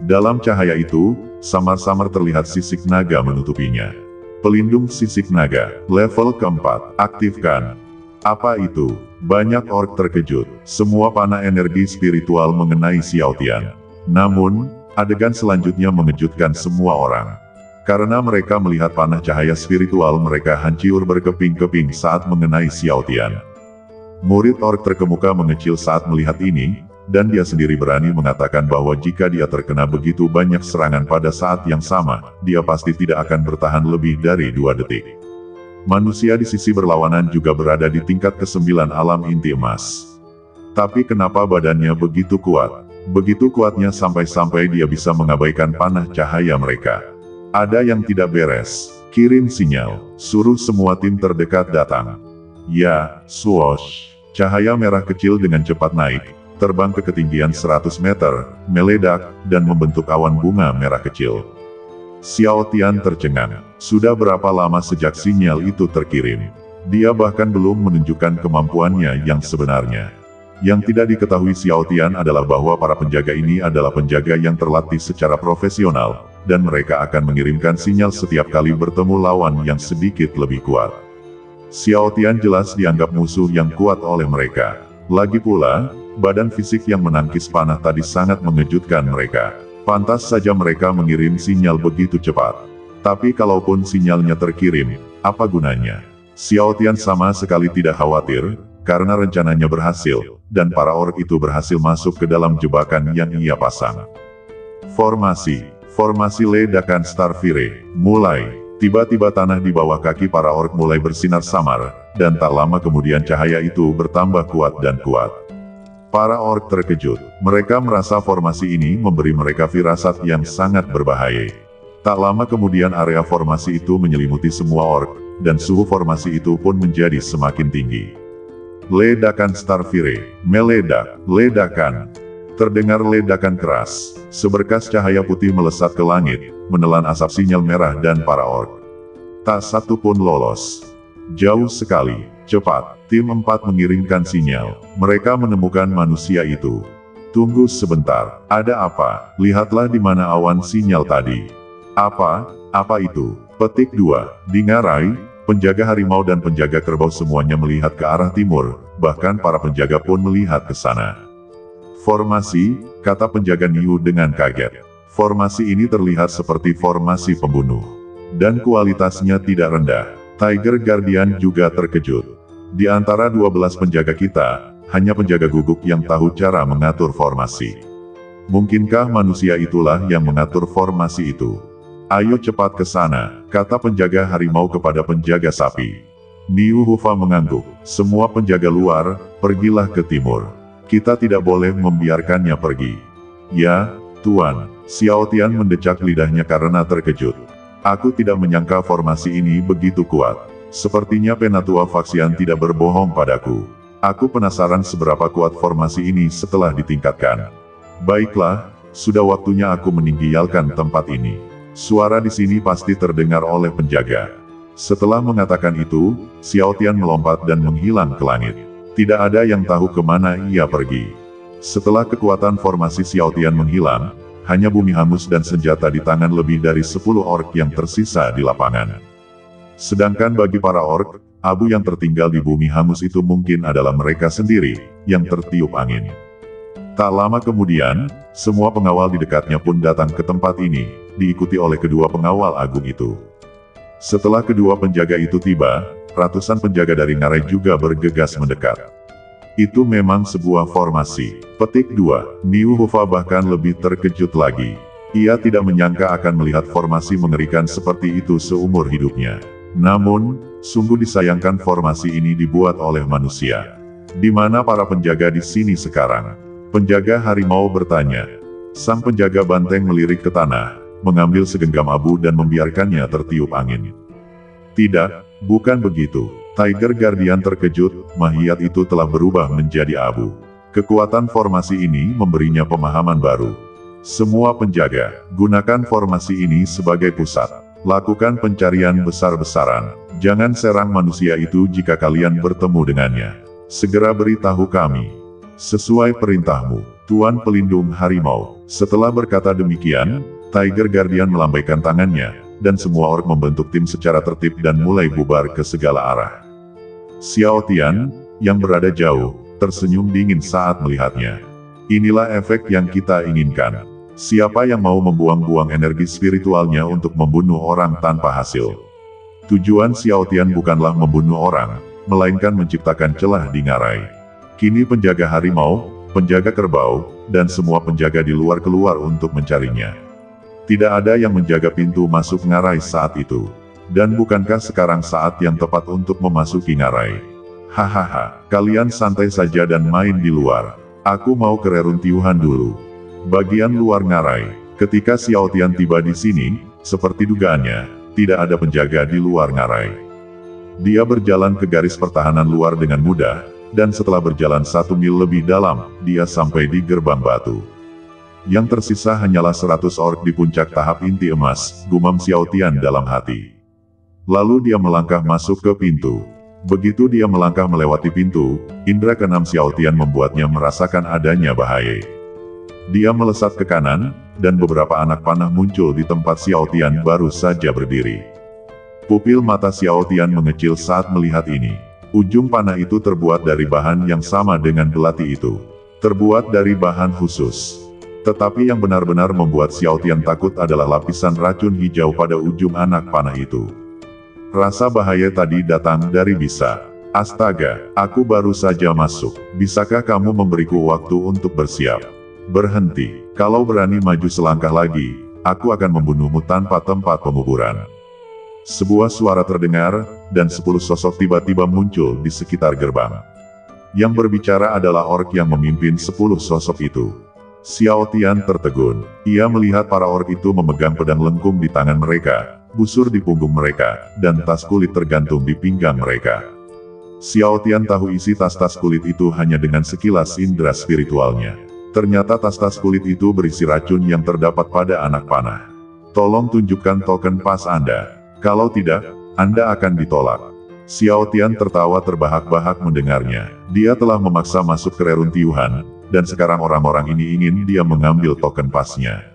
C: Dalam cahaya itu, samar-samar terlihat sisik naga menutupinya. Pelindung sisik naga, level keempat, aktifkan. Apa itu? Banyak orc terkejut. Semua panah energi spiritual mengenai Xiao Tian. Namun, adegan selanjutnya mengejutkan semua orang. Karena mereka melihat panah cahaya spiritual mereka hancur berkeping-keping saat mengenai Xiao Tian. Murid orc terkemuka mengecil saat melihat ini, dan dia sendiri berani mengatakan bahwa jika dia terkena begitu banyak serangan pada saat yang sama, dia pasti tidak akan bertahan lebih dari 2 detik. Manusia di sisi berlawanan juga berada di tingkat ke-9 alam inti emas. Tapi kenapa badannya begitu kuat? Begitu kuatnya sampai-sampai dia bisa mengabaikan panah cahaya mereka. Ada yang tidak beres. Kirim sinyal. Suruh semua tim terdekat datang. Ya, swoosh. Cahaya merah kecil dengan cepat naik, terbang ke ketinggian 100 meter, meledak, dan membentuk awan bunga merah kecil. Xiao Tian tercengang. Sudah berapa lama sejak sinyal itu terkirim? Dia bahkan belum menunjukkan kemampuannya yang sebenarnya. Yang tidak diketahui Xiao Tian adalah bahwa para penjaga ini adalah penjaga yang terlatih secara profesional, dan mereka akan mengirimkan sinyal setiap kali bertemu lawan yang sedikit lebih kuat. Xiao Tian jelas dianggap musuh yang kuat oleh mereka. Lagi pula, badan fisik yang menangkis panah tadi sangat mengejutkan mereka. Pantas saja mereka mengirim sinyal begitu cepat. Tapi kalaupun sinyalnya terkirim, apa gunanya? Xiao Tian sama sekali tidak khawatir, karena rencananya berhasil, dan para orc itu berhasil masuk ke dalam jebakan yang ia pasang. Formasi ledakan Starfire, mulai. Tiba-tiba tanah di bawah kaki para orc mulai bersinar samar, dan tak lama kemudian cahaya itu bertambah kuat dan kuat. Para orc terkejut, mereka merasa formasi ini memberi mereka firasat yang sangat berbahaya. Tak lama kemudian area formasi itu menyelimuti semua orc, dan suhu formasi itu pun menjadi semakin tinggi. Ledakan Starfire, meledak, ledakan. Terdengar ledakan keras, seberkas cahaya putih melesat ke langit, menelan asap sinyal merah dan para orc. Tak satu pun lolos. Jauh sekali, cepat, tim 4 mengirimkan sinyal. Mereka menemukan manusia itu. Tunggu sebentar, ada apa? Lihatlah di mana awan sinyal tadi. Apa itu? Petik 2, di ngarai. Penjaga harimau dan penjaga kerbau semuanya melihat ke arah timur, bahkan para penjaga pun melihat ke sana. Formasi, kata penjaga Niu dengan kaget. Formasi ini terlihat seperti formasi pembunuh. Dan kualitasnya tidak rendah. Tiger Guardian juga terkejut. Di antara 12 penjaga kita, hanya penjaga guguk yang tahu cara mengatur formasi. Mungkinkah manusia itulah yang mengatur formasi itu? Ayo cepat ke sana, kata penjaga harimau kepada penjaga sapi. Niu Hufa mengangguk, semua penjaga luar, pergilah ke timur. Kita tidak boleh membiarkannya pergi. Ya, Tuan, Xiao Tian mendecak lidahnya karena terkejut. Aku tidak menyangka formasi ini begitu kuat. Sepertinya Penatua Faksian tidak berbohong padaku. Aku penasaran seberapa kuat formasi ini setelah ditingkatkan. Baiklah, sudah waktunya aku meninggalkan tempat ini. Suara di sini pasti terdengar oleh penjaga. Setelah mengatakan itu, Xiao Tian melompat dan menghilang ke langit. Tidak ada yang tahu kemana ia pergi. Setelah kekuatan formasi Xiao Tian menghilang, hanya bumi hangus dan senjata di tangan lebih dari 10 orc yang tersisa di lapangan. Sedangkan bagi para orc, abu yang tertinggal di bumi hangus itu mungkin adalah mereka sendiri, yang tertiup angin. Tak lama kemudian, semua pengawal di dekatnya pun datang ke tempat ini, diikuti oleh kedua pengawal agung itu. Setelah kedua penjaga itu tiba, ratusan penjaga dari Ngarai juga bergegas mendekat. Itu memang sebuah formasi. Petik 2, Niu Hufa bahkan lebih terkejut lagi. Ia tidak menyangka akan melihat formasi mengerikan seperti itu seumur hidupnya. Namun, sungguh disayangkan formasi ini dibuat oleh manusia. Di mana para penjaga di sini sekarang? Penjaga harimau bertanya. Sang penjaga banteng melirik ke tanah, mengambil segenggam abu dan membiarkannya tertiup angin. Tidak, bukan begitu. Tiger Guardian terkejut, mayat itu telah berubah menjadi abu. Kekuatan formasi ini memberinya pemahaman baru. Semua penjaga, gunakan formasi ini sebagai pusat. Lakukan pencarian besar-besaran. Jangan serang manusia itu jika kalian bertemu dengannya. Segera beritahu kami. Sesuai perintahmu, Tuan Pelindung Harimau. Setelah berkata demikian, Tiger Guardian melambaikan tangannya, dan semua orc membentuk tim secara tertib dan mulai bubar ke segala arah. Xiao Tian, yang berada jauh, tersenyum dingin saat melihatnya. Inilah efek yang kita inginkan. Siapa yang mau membuang-buang energi spiritualnya untuk membunuh orang tanpa hasil? Tujuan Xiao Tian bukanlah membunuh orang, melainkan menciptakan celah di Ngarai. Kini penjaga harimau, penjaga kerbau, dan semua penjaga di luar keluar untuk mencarinya. Tidak ada yang menjaga pintu masuk Ngarai saat itu. Dan bukankah sekarang saat yang tepat untuk memasuki Ngarai? Hahaha, kalian santai saja dan main di luar. Aku mau ke reruntuhan dulu. Bagian luar Ngarai. Ketika Xiao Tian tiba di sini, seperti dugaannya, tidak ada penjaga di luar Ngarai. Dia berjalan ke garis pertahanan luar dengan mudah, dan setelah berjalan 1 mil lebih dalam, dia sampai di gerbang batu. Yang tersisa hanyalah 100 orc di puncak tahap inti emas, gumam Xiao Tian dalam hati. Lalu dia melangkah masuk ke pintu. Begitu dia melangkah melewati pintu, indera keenam Xiao Tian membuatnya merasakan adanya bahaya. Dia melesat ke kanan, dan beberapa anak panah muncul di tempat Xiao Tian baru saja berdiri. Pupil mata Xiao Tian mengecil saat melihat ini. Ujung panah itu terbuat dari bahan yang sama dengan belati itu. Terbuat dari bahan khusus. Tetapi yang benar-benar membuat Xiao Tian takut adalah lapisan racun hijau pada ujung anak panah itu. Rasa bahaya tadi datang dari bisa. Astaga, aku baru saja masuk. Bisakah kamu memberiku waktu untuk bersiap? Berhenti, kalau berani maju selangkah lagi, aku akan membunuhmu tanpa tempat penguburan. Sebuah suara terdengar, dan 10 sosok tiba-tiba muncul di sekitar gerbang. Yang berbicara adalah orc yang memimpin 10 sosok itu. Xiao Tian tertegun. Ia melihat para orc itu memegang pedang lengkung di tangan mereka, busur di punggung mereka, dan tas kulit tergantung di pinggang mereka. Xiao Tian tahu isi tas-tas kulit itu hanya dengan sekilas indera spiritualnya. Ternyata tas-tas kulit itu berisi racun yang terdapat pada anak panah. Tolong tunjukkan token pas Anda. Kalau tidak, Anda akan ditolak. Xiao Tian tertawa terbahak-bahak mendengarnya. Dia telah memaksa masuk ke reruntuhan, dan sekarang orang-orang ini ingin dia mengambil token pasnya.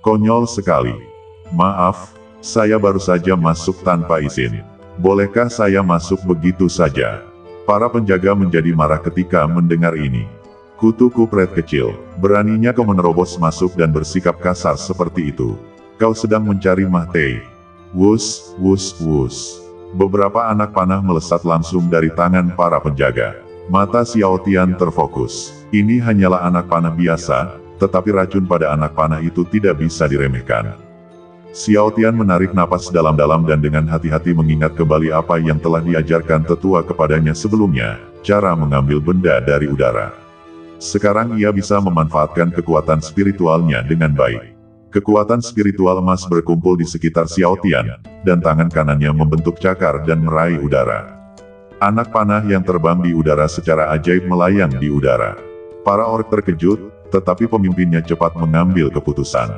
C: Konyol sekali. Maaf, saya baru saja masuk tanpa izin. Bolehkah saya masuk begitu saja? Para penjaga menjadi marah ketika mendengar ini. Kutu kupret kecil, beraninya kau menerobos masuk dan bersikap kasar seperti itu. Kau sedang mencari Mahtei. Wus, wus, wus. Beberapa anak panah melesat langsung dari tangan para penjaga. Mata Xiao Tian terfokus. Ini hanyalah anak panah biasa, tetapi racun pada anak panah itu tidak bisa diremehkan. Xiao Tian menarik napas dalam-dalam dan dengan hati-hati mengingat kembali apa yang telah diajarkan tetua kepadanya sebelumnya, cara mengambil benda dari udara. Sekarang ia bisa memanfaatkan kekuatan spiritualnya dengan baik. Kekuatan spiritual emas berkumpul di sekitar Xiao Tian, dan tangan kanannya membentuk cakar dan meraih udara. Anak panah yang terbang di udara secara ajaib melayang di udara. Para orc terkejut, tetapi pemimpinnya cepat mengambil keputusan.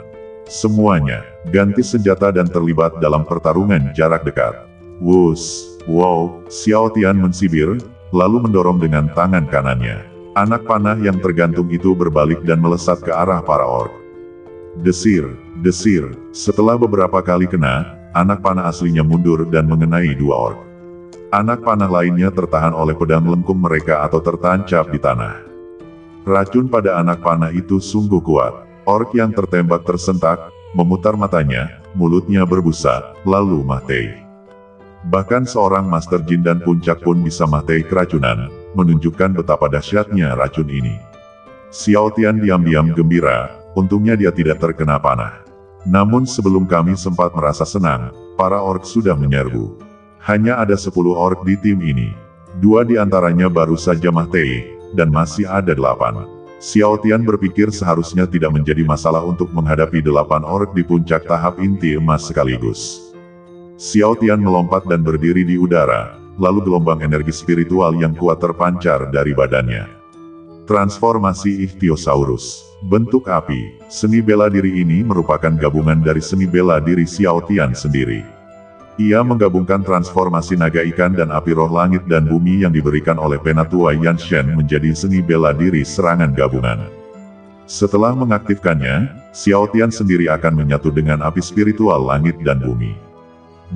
C: Semuanya ganti senjata dan terlibat dalam pertarungan jarak dekat. Wuss, wow, Xiao Tian mensibir, lalu mendorong dengan tangan kanannya. Anak panah yang tergantung itu berbalik dan melesat ke arah para orc. Desir, desir, setelah beberapa kali kena, anak panah aslinya mundur dan mengenai dua orc. Anak panah lainnya tertahan oleh pedang lengkung mereka atau tertancap di tanah. Racun pada anak panah itu sungguh kuat. Orc yang tertembak tersentak, memutar matanya, mulutnya berbusa, lalu mati. Bahkan seorang Master Jin dan Puncak pun bisa mati keracunan, menunjukkan betapa dahsyatnya racun ini. Xiao Tian diam-diam gembira, untungnya dia tidak terkena panah. Namun sebelum kami sempat merasa senang, para orc sudah menyerbu. Hanya ada 10 orc di tim ini. 2 di antaranya baru saja mati, dan masih ada 8. Xiao Tian berpikir seharusnya tidak menjadi masalah untuk menghadapi 8 orc di puncak tahap inti emas sekaligus. Xiao Tian melompat dan berdiri di udara, lalu gelombang energi spiritual yang kuat terpancar dari badannya. Transformasi Ichthyosaurus. Bentuk api. Seni bela diri ini merupakan gabungan dari seni bela diri Xiao Tian sendiri. Ia menggabungkan transformasi naga ikan dan api roh langit dan bumi yang diberikan oleh Penatua Yanshen menjadi seni bela diri serangan gabungan. Setelah mengaktifkannya, Xiao Tian sendiri akan menyatu dengan api spiritual langit dan bumi.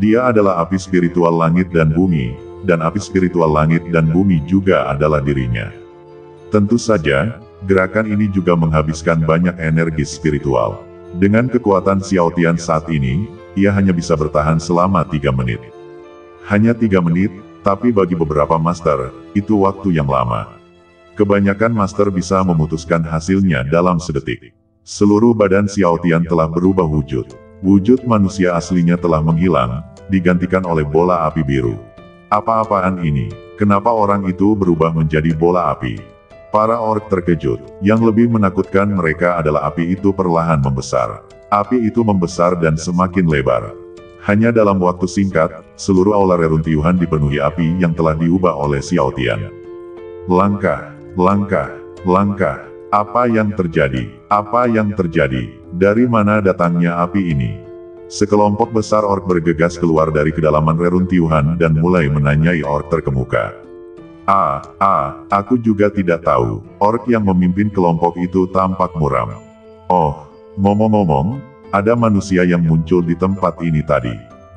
C: Dia adalah api spiritual langit dan bumi, dan api spiritual langit dan bumi juga adalah dirinya. Tentu saja, gerakan ini juga menghabiskan banyak energi spiritual. Dengan kekuatan Xiao Tian saat ini, ia hanya bisa bertahan selama 3 menit. Hanya 3 menit, tapi bagi beberapa master, itu waktu yang lama. Kebanyakan master bisa memutuskan hasilnya dalam sedetik. Seluruh badan Xiao Tian telah berubah wujud. Wujud manusia aslinya telah menghilang, digantikan oleh bola api biru. Apa-apaan ini? Kenapa orang itu berubah menjadi bola api? Para orc terkejut. Yang lebih menakutkan mereka adalah api itu perlahan membesar. Api itu membesar dan semakin lebar. Hanya dalam waktu singkat, seluruh aula reruntuhan dipenuhi api yang telah diubah oleh Xiao Tian. Langkah, langkah, langkah. Apa yang terjadi? Apa yang terjadi? Dari mana datangnya api ini? Sekelompok besar orc bergegas keluar dari kedalaman reruntuhan dan mulai menanyai orc terkemuka. Aku juga tidak tahu. Orc yang memimpin kelompok itu tampak muram. Oh, ngomong-ngomong, ada manusia yang muncul di tempat ini tadi.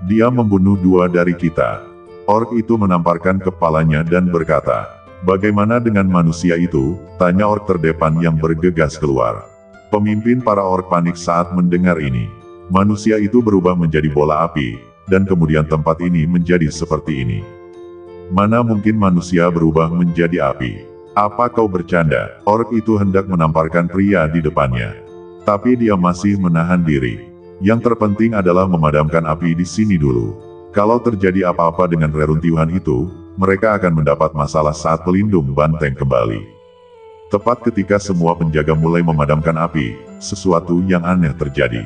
C: Dia membunuh 2 dari kita. Orc itu menamparkan kepalanya dan berkata, "Bagaimana dengan manusia itu?" tanya orc terdepan yang bergegas keluar. Pemimpin para orc panik saat mendengar ini. Manusia itu berubah menjadi bola api, dan kemudian tempat ini menjadi seperti ini. Mana mungkin manusia berubah menjadi api? Apa kau bercanda? Orc itu hendak menamparkan pria di depannya. Tapi dia masih menahan diri. Yang terpenting adalah memadamkan api di sini dulu. Kalau terjadi apa-apa dengan reruntuhan itu, mereka akan mendapat masalah saat pelindung banteng kembali. Tepat ketika semua penjaga mulai memadamkan api, sesuatu yang aneh terjadi.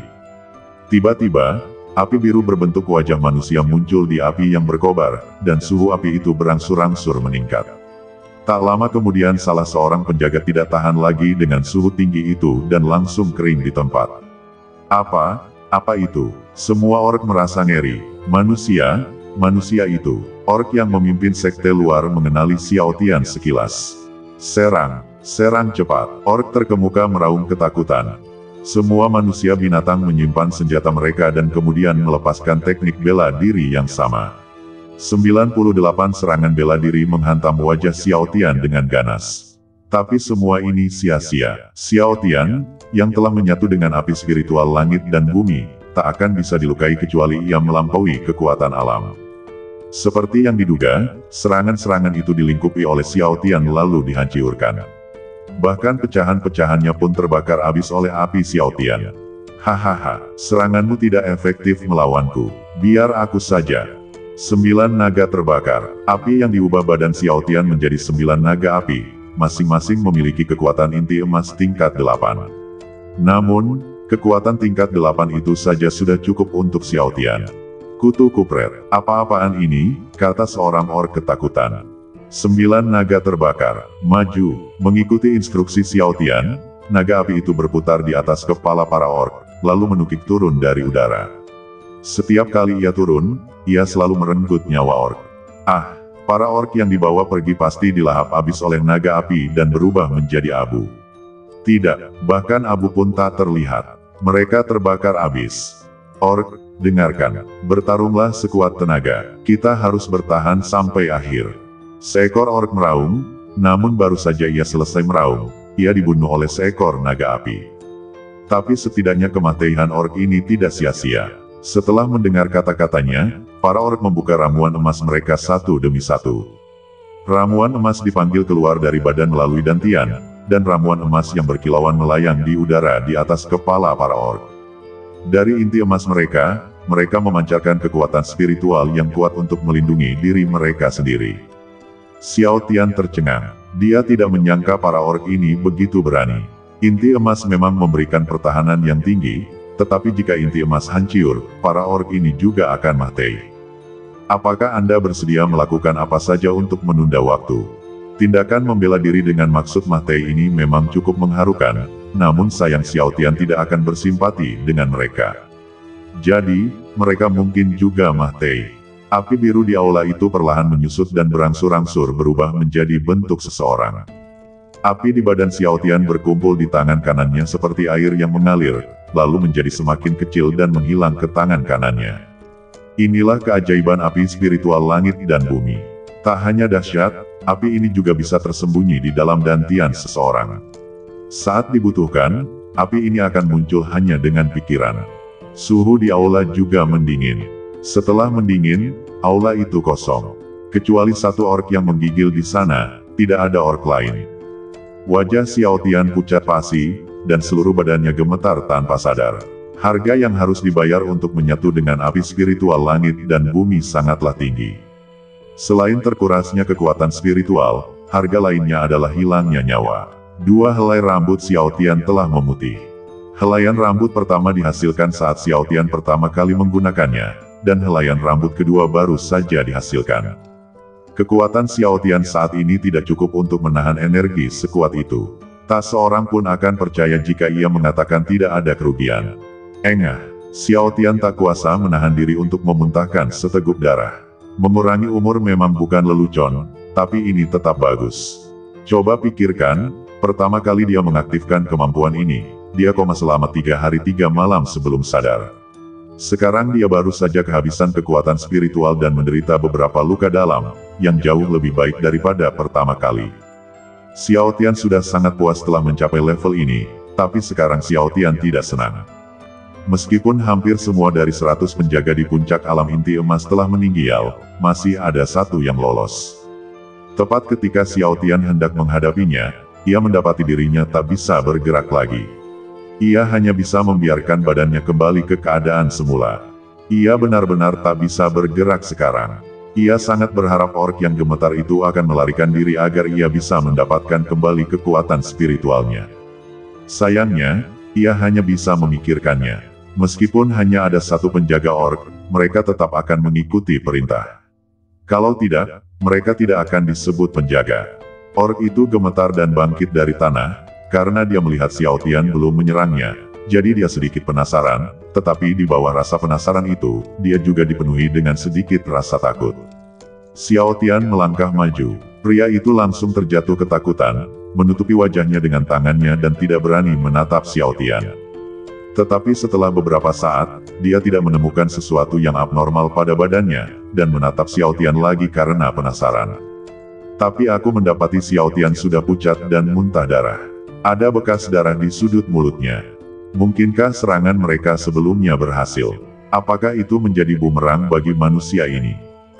C: Tiba-tiba, api biru berbentuk wajah manusia muncul di api yang berkobar, dan suhu api itu berangsur-angsur meningkat. Tak lama kemudian salah seorang penjaga tidak tahan lagi dengan suhu tinggi itu dan langsung kering di tempat. Apa itu? Semua orc merasa ngeri. Manusia itu. Orc yang memimpin sekte luar mengenali Xiao Tian sekilas. Serang cepat. Orc terkemuka meraung ketakutan. Semua manusia binatang menyimpan senjata mereka dan kemudian melepaskan teknik bela diri yang sama. 98 serangan bela diri menghantam wajah Xiao Tian dengan ganas. Tapi semua ini sia-sia. Xiao Tian, yang telah menyatu dengan api spiritual langit dan bumi, tak akan bisa dilukai kecuali ia melampaui kekuatan alam. Seperti yang diduga, serangan-serangan itu dilingkupi oleh Xiao Tian lalu dihancurkan. Bahkan pecahan-pecahannya pun terbakar habis oleh api Xiao Tian. Hahaha, seranganmu tidak efektif melawanku. Biar aku saja. 9 naga terbakar. Api yang diubah badan Xiao Tian menjadi 9 naga api. Masing-masing memiliki kekuatan inti emas tingkat 8. Namun, kekuatan tingkat 8 itu saja sudah cukup untuk Xiao Tian. Kutu kupret, apa-apaan ini, kata seorang orc ketakutan. 9 naga terbakar, maju, mengikuti instruksi Xiao Tian, naga api itu berputar di atas kepala para orc, lalu menukik turun dari udara. Setiap kali ia turun, ia selalu merenggut nyawa orc. Ah, para orc yang dibawa pergi pasti dilahap habis oleh naga api dan berubah menjadi abu. Tidak, bahkan abu pun tak terlihat. Mereka terbakar habis. Orc, dengarkan, bertarunglah sekuat tenaga, kita harus bertahan sampai akhir. Seekor orc meraung, namun baru saja ia selesai meraung, ia dibunuh oleh seekor naga api. Tapi setidaknya kematian orc ini tidak sia-sia. Setelah mendengar kata-katanya, para orc membuka ramuan emas mereka satu demi satu. Ramuan emas dipanggil keluar dari badan melalui dantian, dan ramuan emas yang berkilauan melayang di udara di atas kepala para orc. Dari inti emas mereka, mereka memancarkan kekuatan spiritual yang kuat untuk melindungi diri mereka sendiri. Xiao Tian tercengang. Dia tidak menyangka para orc ini begitu berani. Inti emas memang memberikan pertahanan yang tinggi, tetapi jika inti emas hancur, para orc ini juga akan mati. Apakah Anda bersedia melakukan apa saja untuk menunda waktu? Tindakan membela diri dengan maksud mati ini memang cukup mengharukan, namun sayang Xiao Tian tidak akan bersimpati dengan mereka. Jadi, mereka mungkin juga mati. Api biru di aula itu perlahan menyusut dan berangsur-angsur berubah menjadi bentuk seseorang. Api di badan Xiao Tian berkumpul di tangan kanannya seperti air yang mengalir, lalu menjadi semakin kecil dan menghilang ke tangan kanannya. Inilah keajaiban api spiritual langit dan bumi. Tak hanya dahsyat, api ini juga bisa tersembunyi di dalam dantian seseorang. Saat dibutuhkan, api ini akan muncul hanya dengan pikiran. Suhu di aula juga mendingin. Setelah mendingin, aula itu kosong. Kecuali satu orc yang menggigil di sana, tidak ada orc lain. Wajah Xiao Tian pucat pasi, dan seluruh badannya gemetar tanpa sadar. Harga yang harus dibayar untuk menyatu dengan api spiritual langit dan bumi sangatlah tinggi. Selain terkurasnya kekuatan spiritual, harga lainnya adalah hilangnya nyawa. 2 helai rambut Xiao Tian telah memutih. Helaian rambut pertama dihasilkan saat Xiao Tian pertama kali menggunakannya, dan helaian rambut kedua baru saja dihasilkan. Kekuatan Xiao Tian saat ini tidak cukup untuk menahan energi sekuat itu. Tak seorang pun akan percaya jika ia mengatakan tidak ada kerugian. Engah, Xiao Tian tak kuasa menahan diri untuk memuntahkan seteguk darah. Mengurangi umur memang bukan lelucon, tapi ini tetap bagus. Coba pikirkan, pertama kali dia mengaktifkan kemampuan ini, dia koma selama 3 hari 3 malam sebelum sadar. Sekarang dia baru saja kehabisan kekuatan spiritual dan menderita beberapa luka dalam, yang jauh lebih baik daripada pertama kali. Xiao Tian sudah sangat puas setelah mencapai level ini, tapi sekarang Xiao Tian tidak senang. Meskipun hampir semua dari 100 penjaga di puncak alam inti emas telah meninggal, masih ada satu yang lolos. Tepat ketika Xiao Tian hendak menghadapinya, ia mendapati dirinya tak bisa bergerak lagi. Ia hanya bisa membiarkan badannya kembali ke keadaan semula. Ia benar-benar tak bisa bergerak sekarang. Ia sangat berharap orc yang gemetar itu akan melarikan diri agar ia bisa mendapatkan kembali kekuatan spiritualnya. Sayangnya, ia hanya bisa memikirkannya. Meskipun hanya ada satu penjaga orc, mereka tetap akan mengikuti perintah. Kalau tidak, mereka tidak akan disebut penjaga. Orc itu gemetar dan bangkit dari tanah, karena dia melihat Xiao Tian belum menyerangnya, jadi dia sedikit penasaran, tetapi di bawah rasa penasaran itu, dia juga dipenuhi dengan sedikit rasa takut. Xiao Tian melangkah maju, pria itu langsung terjatuh ketakutan, menutupi wajahnya dengan tangannya dan tidak berani menatap Xiao Tian. Tetapi setelah beberapa saat, dia tidak menemukan sesuatu yang abnormal pada badannya, dan menatap Xiao Tian lagi karena penasaran. Tapi aku mendapati Xiao Tian sudah pucat dan muntah darah. Ada bekas darah di sudut mulutnya. Mungkinkah serangan mereka sebelumnya berhasil? Apakah itu menjadi bumerang bagi manusia ini?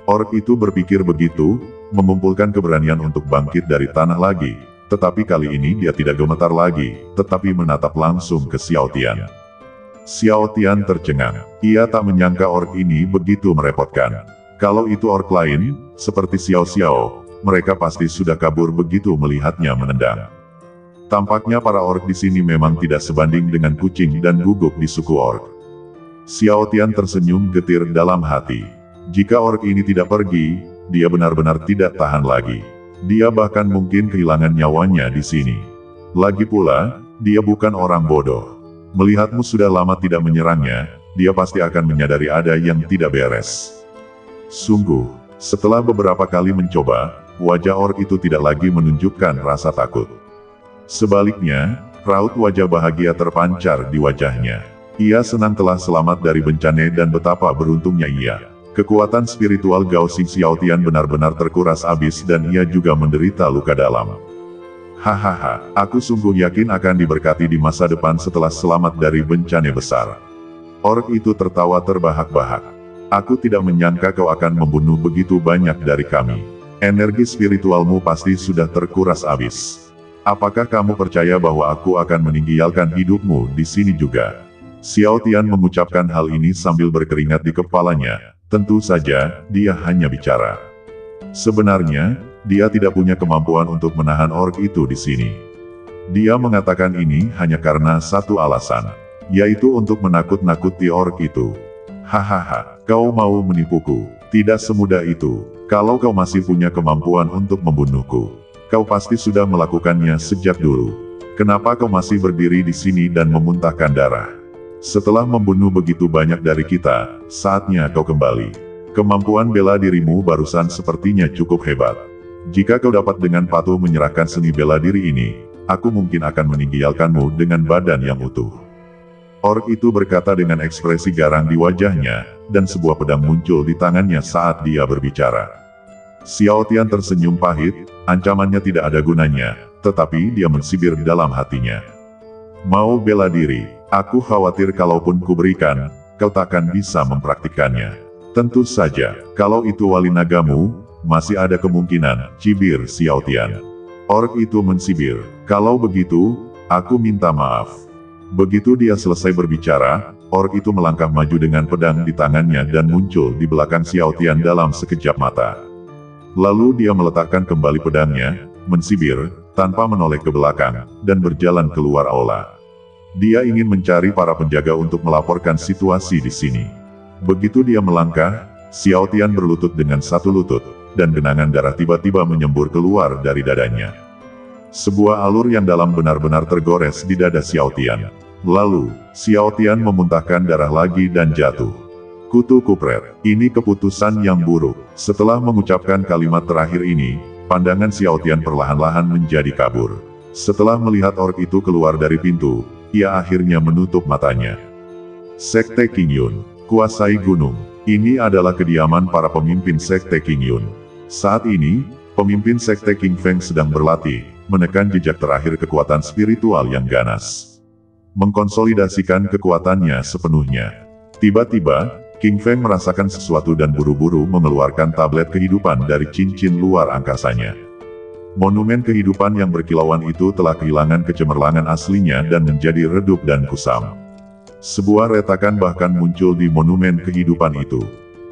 C: Orc itu berpikir begitu, mengumpulkan keberanian untuk bangkit dari tanah lagi. Tetapi kali ini dia tidak gemetar lagi, tetapi menatap langsung ke Xiao Tian. Xiao Tian tercengang. Ia tak menyangka orc ini begitu merepotkan. Kalau itu orc lain, seperti Xiao Xiao, mereka pasti sudah kabur begitu melihatnya menendang. Tampaknya para orc di sini memang tidak sebanding dengan kucing dan guguk di suku orc. Xiao Tian tersenyum getir dalam hati. Jika orc ini tidak pergi, dia benar-benar tidak tahan lagi. Dia bahkan mungkin kehilangan nyawanya di sini. Lagi pula, dia bukan orang bodoh. Melihatmu sudah lama tidak menyerangnya, dia pasti akan menyadari ada yang tidak beres. Sungguh, setelah beberapa kali mencoba, wajah orc itu tidak lagi menunjukkan rasa takut. Sebaliknya, raut wajah bahagia terpancar di wajahnya. Ia senang telah selamat dari bencana dan betapa beruntungnya ia. Kekuatan spiritual Gao Xing Xiao Tian benar-benar terkuras habis dan ia juga menderita luka dalam. Hahaha, aku sungguh yakin akan diberkati di masa depan setelah selamat dari bencana besar. Orc itu tertawa terbahak-bahak. Aku tidak menyangka kau akan membunuh begitu banyak dari kami. Energi spiritualmu pasti sudah terkuras habis. Apakah kamu percaya bahwa aku akan meninggalkan hidupmu di sini juga? Xiao Tian mengucapkan hal ini sambil berkeringat di kepalanya. Tentu saja, dia hanya bicara. Sebenarnya, dia tidak punya kemampuan untuk menahan orc itu di sini. Dia mengatakan ini hanya karena satu alasan, yaitu untuk menakut-nakuti orc itu. Hahaha, kau mau menipuku? Tidak semudah itu. Kalau kau masih punya kemampuan untuk membunuhku, kau pasti sudah melakukannya sejak dulu. Kenapa kau masih berdiri di sini dan memuntahkan darah? Setelah membunuh begitu banyak dari kita, saatnya kau kembali. Kemampuan bela dirimu barusan sepertinya cukup hebat. Jika kau dapat dengan patuh menyerahkan seni bela diri ini, aku mungkin akan meninggalkanmu dengan badan yang utuh. Orc itu berkata dengan ekspresi garang di wajahnya, dan sebuah pedang muncul di tangannya saat dia berbicara. Xiao Tian tersenyum pahit, ancamannya tidak ada gunanya, tetapi dia mensibir dalam hatinya. Mau bela diri, aku khawatir kalaupun kuberikan, kau takkan bisa mempraktikannya. Tentu saja, kalau itu wali nagamu, masih ada kemungkinan, cibir Xiao Tian. Orc itu mensibir, kalau begitu, aku minta maaf. Begitu dia selesai berbicara, orc itu melangkah maju dengan pedang di tangannya dan muncul di belakang Xiao Tian dalam sekejap mata. Lalu dia meletakkan kembali pedangnya, mensibir, tanpa menoleh ke belakang, dan berjalan keluar aula. Dia ingin mencari para penjaga untuk melaporkan situasi di sini. Begitu dia melangkah, Xiao Tian berlutut dengan satu lutut, dan genangan darah tiba-tiba menyembur keluar dari dadanya. Sebuah alur yang dalam benar-benar tergores di dada Xiao Tian. Lalu, Xiao Tian memuntahkan darah lagi dan jatuh. Kutu kupret, ini keputusan yang buruk. Setelah mengucapkan kalimat terakhir ini, pandangan Xiao Tian perlahan-lahan menjadi kabur. Setelah melihat orc itu keluar dari pintu, ia akhirnya menutup matanya. Sekte Qingyun, kuasai gunung. Ini adalah kediaman para pemimpin Sekte Qingyun. Saat ini, pemimpin Sekte King Feng sedang berlatih, menekan jejak terakhir kekuatan spiritual yang ganas. Mengkonsolidasikan kekuatannya sepenuhnya. Tiba-tiba, King Feng merasakan sesuatu dan buru-buru mengeluarkan tablet kehidupan dari cincin luar angkasanya. Monumen kehidupan yang berkilauan itu telah kehilangan kecemerlangan aslinya dan menjadi redup dan kusam. Sebuah retakan bahkan muncul di monumen kehidupan itu.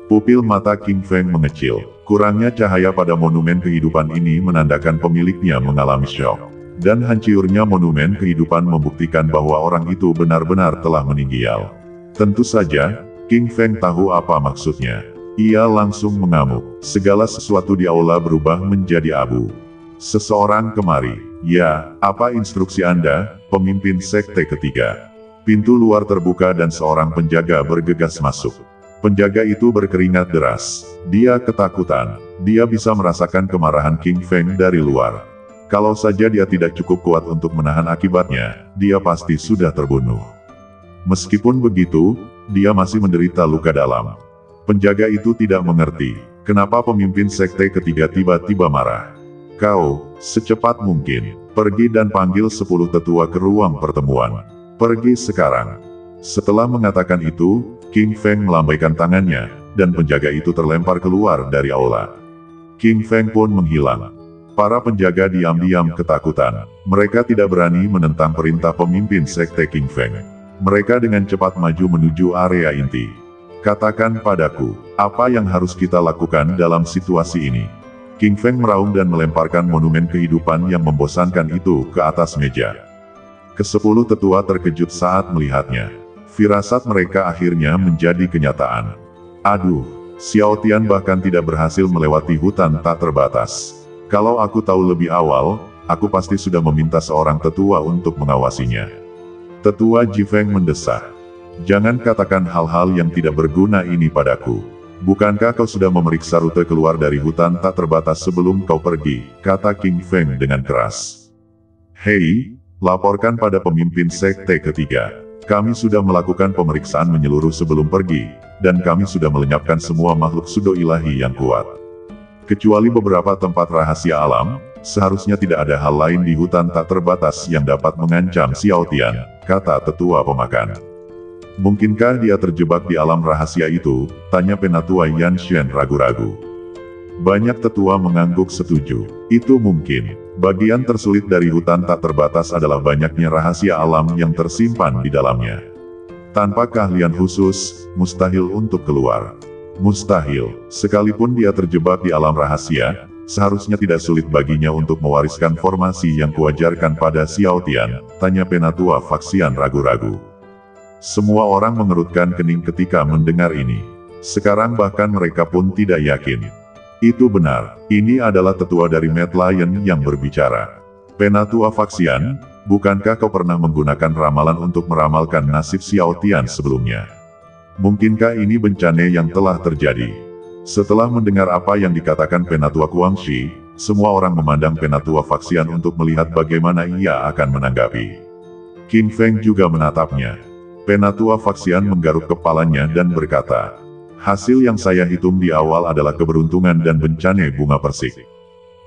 C: Pupil mata King Feng mengecil. Kurangnya cahaya pada monumen kehidupan ini menandakan pemiliknya mengalami syok. Dan hancurnya monumen kehidupan membuktikan bahwa orang itu benar-benar telah meninggal. Tentu saja, King Feng tahu apa maksudnya. Ia langsung mengamuk. Segala sesuatu di aula berubah menjadi abu. Seseorang kemari. Ya, apa instruksi Anda, pemimpin sekte ketiga? Pintu luar terbuka dan seorang penjaga bergegas masuk. Penjaga itu berkeringat deras. Dia ketakutan. Dia bisa merasakan kemarahan King Feng dari luar. Kalau saja dia tidak cukup kuat untuk menahan akibatnya, dia pasti sudah terbunuh. Meskipun begitu, dia masih menderita luka dalam. Penjaga itu tidak mengerti, kenapa pemimpin sekte ketiga tiba-tiba marah. Kau, secepat mungkin, pergi dan panggil 10 tetua ke ruang pertemuan. Pergi sekarang. Setelah mengatakan itu, King Feng melambaikan tangannya, dan penjaga itu terlempar keluar dari aula. King Feng pun menghilang. Para penjaga diam-diam ketakutan. Mereka tidak berani menentang perintah pemimpin sekte King Feng. Mereka dengan cepat maju menuju area inti. Katakan padaku, apa yang harus kita lakukan dalam situasi ini? King Feng meraung dan melemparkan monumen kehidupan yang membosankan itu ke atas meja. Ke-10 tetua terkejut saat melihatnya. Firasat mereka akhirnya menjadi kenyataan. Aduh, Xiao Tian bahkan tidak berhasil melewati hutan tak terbatas. Kalau aku tahu lebih awal, aku pasti sudah meminta seorang tetua untuk mengawasinya. Tetua Jifeng mendesah. Jangan katakan hal-hal yang tidak berguna ini padaku. Bukankah kau sudah memeriksa rute keluar dari hutan tak terbatas sebelum kau pergi, kata King Feng dengan keras. Hei, laporkan pada pemimpin sekte ketiga. Kami sudah melakukan pemeriksaan menyeluruh sebelum pergi, dan kami sudah melenyapkan semua makhluk pseudo ilahi yang kuat. Kecuali beberapa tempat rahasia alam, seharusnya tidak ada hal lain di hutan tak terbatas yang dapat mengancam Xiao Tian, kata tetua pemakan. Mungkinkah dia terjebak di alam rahasia itu? Tanya penatua Yan Shen ragu-ragu. Banyak tetua mengangguk setuju. Itu mungkin. Bagian tersulit dari hutan tak terbatas adalah banyaknya rahasia alam yang tersimpan di dalamnya. Tanpa keahlian khusus, mustahil untuk keluar. Mustahil, sekalipun dia terjebak di alam rahasia, seharusnya tidak sulit baginya untuk mewariskan formasi yang kuajarkan pada Xiao Tian, tanya penatua Faksian ragu-ragu. Semua orang mengerutkan kening ketika mendengar ini. Sekarang bahkan mereka pun tidak yakin. Itu benar, ini adalah tetua dari Mad Lion yang berbicara. Penatua Faksian, bukankah kau pernah menggunakan ramalan untuk meramalkan nasib Xiao Tian sebelumnya? Mungkinkah ini bencana yang telah terjadi? Setelah mendengar apa yang dikatakan penatua Guangxi, semua orang memandang penatua Faksian untuk melihat bagaimana ia akan menanggapi. King Feng juga menatapnya. Penatua Faksian menggaruk kepalanya dan berkata, hasil yang saya hitung di awal adalah keberuntungan dan bencana bunga persik.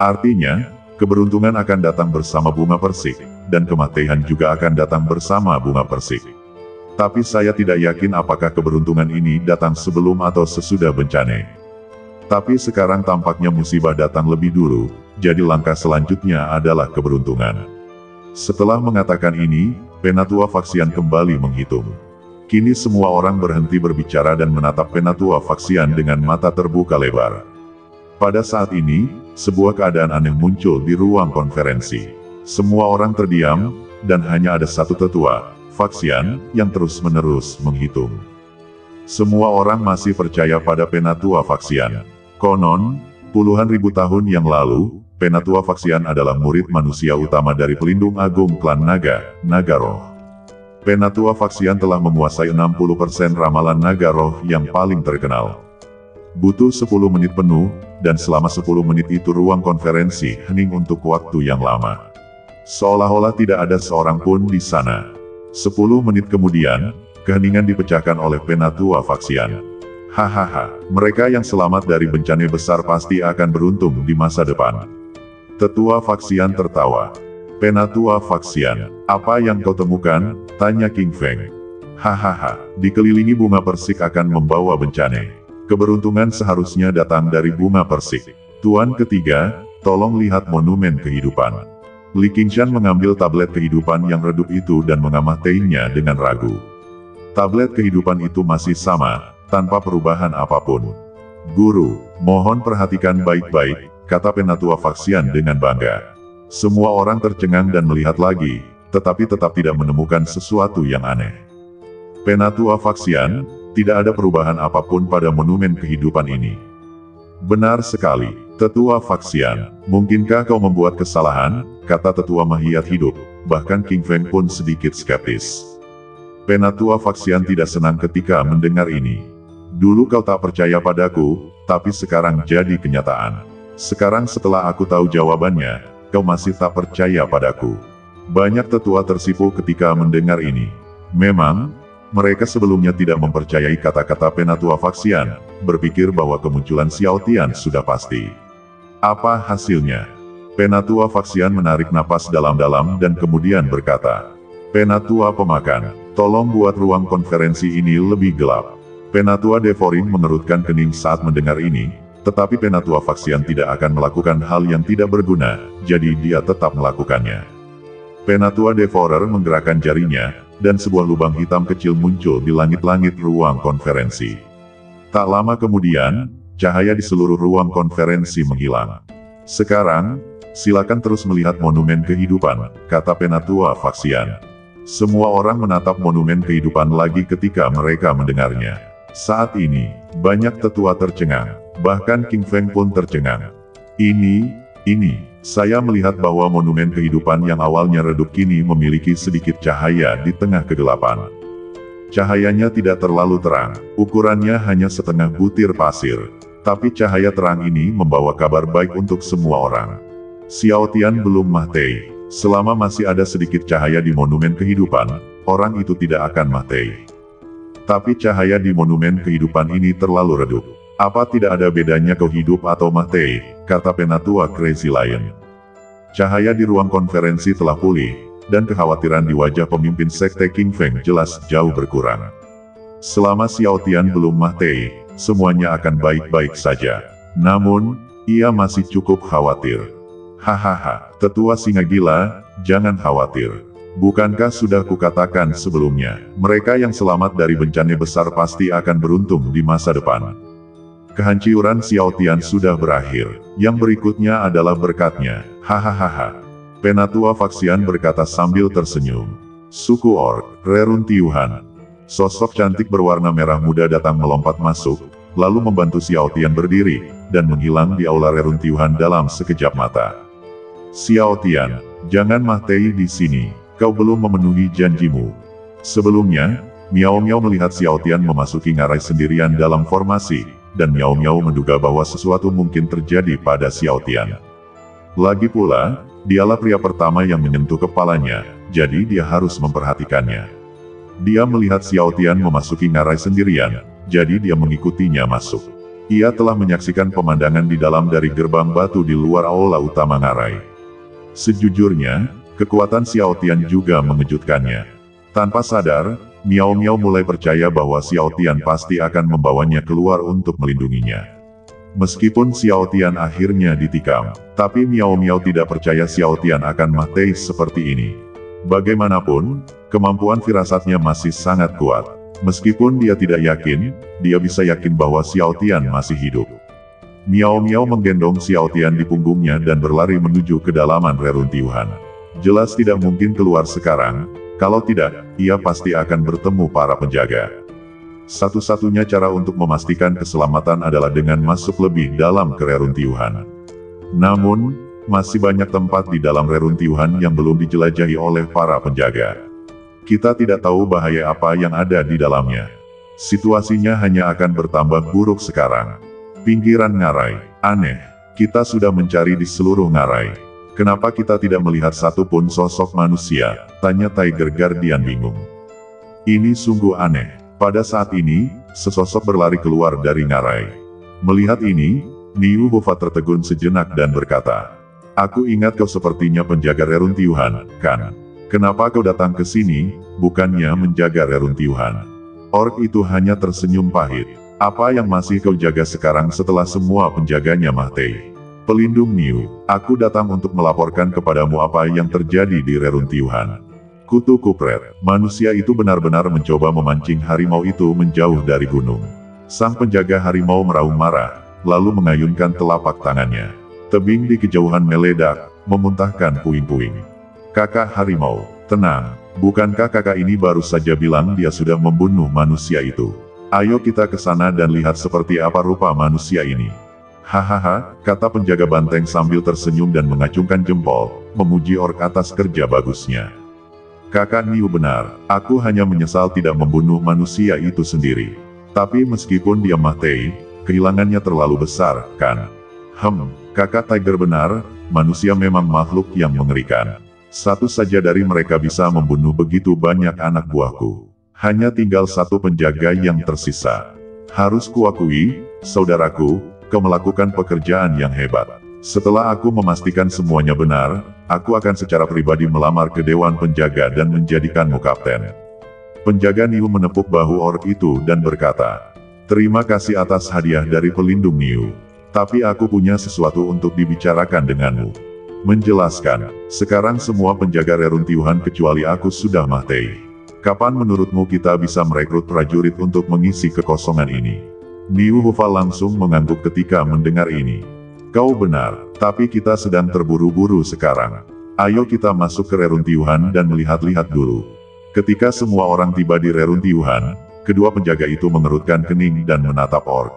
C: Artinya, keberuntungan akan datang bersama bunga persik, dan kematian juga akan datang bersama bunga persik. Tapi saya tidak yakin apakah keberuntungan ini datang sebelum atau sesudah bencana. Tapi sekarang tampaknya musibah datang lebih dulu, jadi langkah selanjutnya adalah keberuntungan. Setelah mengatakan ini, penatua Faksian kembali menghitung. Kini semua orang berhenti berbicara dan menatap penatua Faksian dengan mata terbuka lebar. Pada saat ini, sebuah keadaan aneh muncul di ruang konferensi. Semua orang terdiam, dan hanya ada satu tetua, Faksian, yang terus-menerus menghitung. Semua orang masih percaya pada penatua Faksian. Konon, puluhan ribu tahun yang lalu, penatua Faksian adalah murid manusia utama dari pelindung agung klan Naga, Naga Roh. Penatua Faksian telah menguasai 60% ramalan Naga Roh yang paling terkenal. Butuh 10 menit penuh, dan selama 10 menit itu ruang konferensi hening untuk waktu yang lama. Seolah-olah tidak ada seorang pun di sana. 10 menit kemudian, keheningan dipecahkan oleh penatua Faksian. Hahaha, mereka yang selamat dari bencana besar pasti akan beruntung di masa depan. Tetua Faksian tertawa. Penatua Faksian, apa yang kau temukan? Tanya King Feng. Hahaha, dikelilingi bunga persik akan membawa bencana. Keberuntungan seharusnya datang dari bunga persik. Tuan ketiga, tolong lihat monumen kehidupan. Li Qingshan mengambil tablet kehidupan yang redup itu dan mengamatinya dengan ragu. Tablet kehidupan itu masih sama, tanpa perubahan apapun. Guru, mohon perhatikan baik-baik, kata penatua Faksian dengan bangga. Semua orang tercengang dan melihat lagi, tetapi tetap tidak menemukan sesuatu yang aneh. Penatua Faksian, tidak ada perubahan apapun pada monumen kehidupan ini. Benar sekali, Tetua Faksian, mungkinkah kau membuat kesalahan, kata Tetua Mahiat Hidup, bahkan King Feng pun sedikit skeptis. Penatua Faksian tidak senang ketika mendengar ini. Dulu kau tak percaya padaku, tapi sekarang jadi kenyataan. Sekarang setelah aku tahu jawabannya, kau masih tak percaya padaku. Banyak tetua tersipu ketika mendengar ini. Memang, mereka sebelumnya tidak mempercayai kata-kata Penatua Faksian, berpikir bahwa kemunculan Xiao Tian sudah pasti. Apa hasilnya? Penatua Faksian menarik napas dalam-dalam dan kemudian berkata, Penatua Pemakan, tolong buat ruang konferensi ini lebih gelap. Penatua Devorin mengerutkan kening saat mendengar ini, tetapi Penatua Faxian tidak akan melakukan hal yang tidak berguna, jadi dia tetap melakukannya. Penatua Devourer menggerakkan jarinya, dan sebuah lubang hitam kecil muncul di langit-langit ruang konferensi. Tak lama kemudian, cahaya di seluruh ruang konferensi menghilang. Sekarang, silakan terus melihat monumen kehidupan, kata Penatua Faxian. Semua orang menatap monumen kehidupan lagi ketika mereka mendengarnya. Saat ini, banyak tetua tercengang, bahkan King Feng pun tercengang. Ini, saya melihat bahwa monumen kehidupan yang awalnya redup kini memiliki sedikit cahaya di tengah kegelapan. Cahayanya tidak terlalu terang, ukurannya hanya setengah butir pasir. Tapi cahaya terang ini membawa kabar baik untuk semua orang. Xiao Tian belum mati. Selama masih ada sedikit cahaya di monumen kehidupan, orang itu tidak akan mati. Tapi cahaya di monumen kehidupan ini terlalu redup. Apa tidak ada bedanya kau hidup atau mati, kata Penatua Crazy Lion. Cahaya di ruang konferensi telah pulih, dan kekhawatiran di wajah pemimpin sekte King Feng jelas jauh berkurang. Selama Xiao Tian belum mati, semuanya akan baik-baik saja. Namun, ia masih cukup khawatir. Hahaha, tetua singa gila, jangan khawatir. Bukankah sudah kukatakan sebelumnya, mereka yang selamat dari bencana besar pasti akan beruntung di masa depan. Kehancuran Xiao Tian sudah berakhir, yang berikutnya adalah berkatnya. Hahaha. Penatua Faxian berkata sambil tersenyum. Suku Orc, Reruntiuhan. Sosok cantik berwarna merah muda datang melompat masuk, lalu membantu Xiao Tian berdiri, dan menghilang di aula Reruntiuhan dalam sekejap mata. Xiao Tian, jangan mati di sini, kau belum memenuhi janjimu. Sebelumnya, Miao Miao melihat Xiao Tian memasuki ngarai sendirian dalam formasi, dan Miao Miao menduga bahwa sesuatu mungkin terjadi pada Xiao Tian. Lagi pula, dialah pria pertama yang menyentuh kepalanya, jadi dia harus memperhatikannya. Dia melihat Xiao Tian memasuki ngarai sendirian, jadi dia mengikutinya masuk. Ia telah menyaksikan pemandangan di dalam dari gerbang batu di luar aula utama ngarai. Sejujurnya, kekuatan Xiao Tian juga mengejutkannya. Tanpa sadar, Miao Miao mulai percaya bahwa Xiao Tian pasti akan membawanya keluar untuk melindunginya. Meskipun Xiao Tian akhirnya ditikam, tapi Miao Miao tidak percaya Xiao Tian akan mati seperti ini. Bagaimanapun, kemampuan firasatnya masih sangat kuat. Meskipun dia tidak yakin, dia bisa yakin bahwa Xiao Tian masih hidup. Miao Miao menggendong Xiao Tian di punggungnya dan berlari menuju kedalaman reruntuhan. Jelas tidak mungkin keluar sekarang, kalau tidak, ia pasti akan bertemu para penjaga. Satu-satunya cara untuk memastikan keselamatan adalah dengan masuk lebih dalam ke reruntuhan. Namun, masih banyak tempat di dalam reruntuhan yang belum dijelajahi oleh para penjaga. Kita tidak tahu bahaya apa yang ada di dalamnya. Situasinya hanya akan bertambah buruk sekarang. Pinggiran ngarai, aneh, kita sudah mencari di seluruh ngarai. Kenapa kita tidak melihat satupun sosok manusia? Tanya Tiger Guardian bingung. Ini sungguh aneh. Pada saat ini, sesosok berlari keluar dari ngarai. Melihat ini, Niu Hova tertegun sejenak dan berkata, aku ingat kau sepertinya penjaga reruntuhan, kan? Kenapa kau datang ke sini, bukannya menjaga reruntuhan? Orc itu hanya tersenyum pahit. Apa yang masih kau jaga sekarang setelah semua penjaganya mati? Pelindung Niu, aku datang untuk melaporkan kepadamu apa yang terjadi di reruntuhan. Kutu kupret, manusia itu benar-benar mencoba memancing harimau itu menjauh dari gunung. Sang penjaga harimau meraung marah, lalu mengayunkan telapak tangannya. Tebing di kejauhan meledak, memuntahkan puing-puing. Kakak harimau, tenang, bukankah kakak ini baru saja bilang dia sudah membunuh manusia itu? Ayo kita ke sana dan lihat seperti apa rupa manusia ini. Hahaha, kata penjaga banteng sambil tersenyum dan mengacungkan jempol, memuji orc atas kerja bagusnya. Kakak Niu benar, aku hanya menyesal tidak membunuh manusia itu sendiri. Tapi meskipun dia mati, kehilangannya terlalu besar, kan? Kakak Tiger benar, manusia memang makhluk yang mengerikan. Satu saja dari mereka bisa membunuh begitu banyak anak buahku. Hanya tinggal satu penjaga yang tersisa. Harus kuakui, saudaraku, kau melakukan pekerjaan yang hebat. Setelah aku memastikan semuanya benar, aku akan secara pribadi melamar ke Dewan Penjaga dan menjadikanmu kapten. Penjaga Niu menepuk bahu orc itu dan berkata, Terima kasih atas hadiah dari pelindung Niu. Tapi aku punya sesuatu untuk dibicarakan denganmu. Menjelaskan, sekarang semua penjaga reruntuhan kecuali aku sudah mati. Kapan menurutmu kita bisa merekrut prajurit untuk mengisi kekosongan ini? Niu Hufa langsung mengangguk ketika mendengar ini. Kau benar, tapi kita sedang terburu-buru sekarang. Ayo kita masuk ke reruntuhan dan melihat-lihat dulu. Ketika semua orang tiba di reruntuhan, kedua penjaga itu mengerutkan kening dan menatap orc.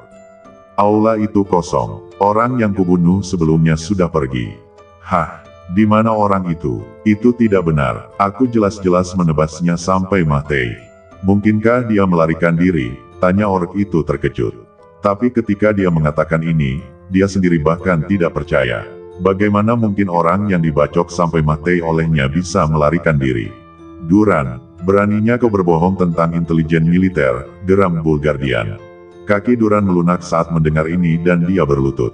C: Aula itu kosong. Orang yang kubunuh sebelumnya sudah pergi. Hah, di mana orang itu? Itu tidak benar. Aku jelas-jelas menebasnya sampai mati. Mungkinkah dia melarikan diri? Tanya orc itu terkejut. Tapi ketika dia mengatakan ini, dia sendiri bahkan tidak percaya. Bagaimana mungkin orang yang dibacok sampai mati olehnya bisa melarikan diri? Duran, beraninya kau berbohong tentang intelijen militer, geram Bulgardian. Kaki Duran melunak saat mendengar ini dan dia berlutut.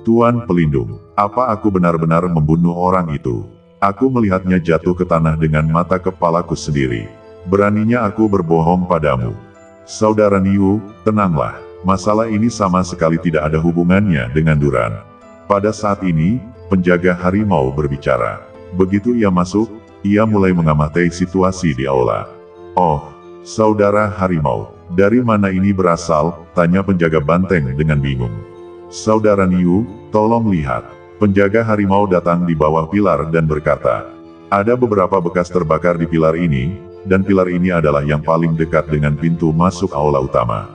C: Tuan pelindung, apa aku benar-benar membunuh orang itu? Aku melihatnya jatuh ke tanah dengan mata kepalaku sendiri. Beraninya aku berbohong padamu. Saudara Niu, tenanglah. Masalah ini sama sekali tidak ada hubungannya dengan Duran. Pada saat ini, penjaga harimau berbicara. Begitu ia masuk, ia mulai mengamati situasi di aula. Oh, saudara harimau, dari mana ini berasal? Tanya penjaga banteng dengan bingung. Saudara Niu, tolong lihat. Penjaga harimau datang di bawah pilar dan berkata, ada beberapa bekas terbakar di pilar ini, dan pilar ini adalah yang paling dekat dengan pintu masuk aula utama.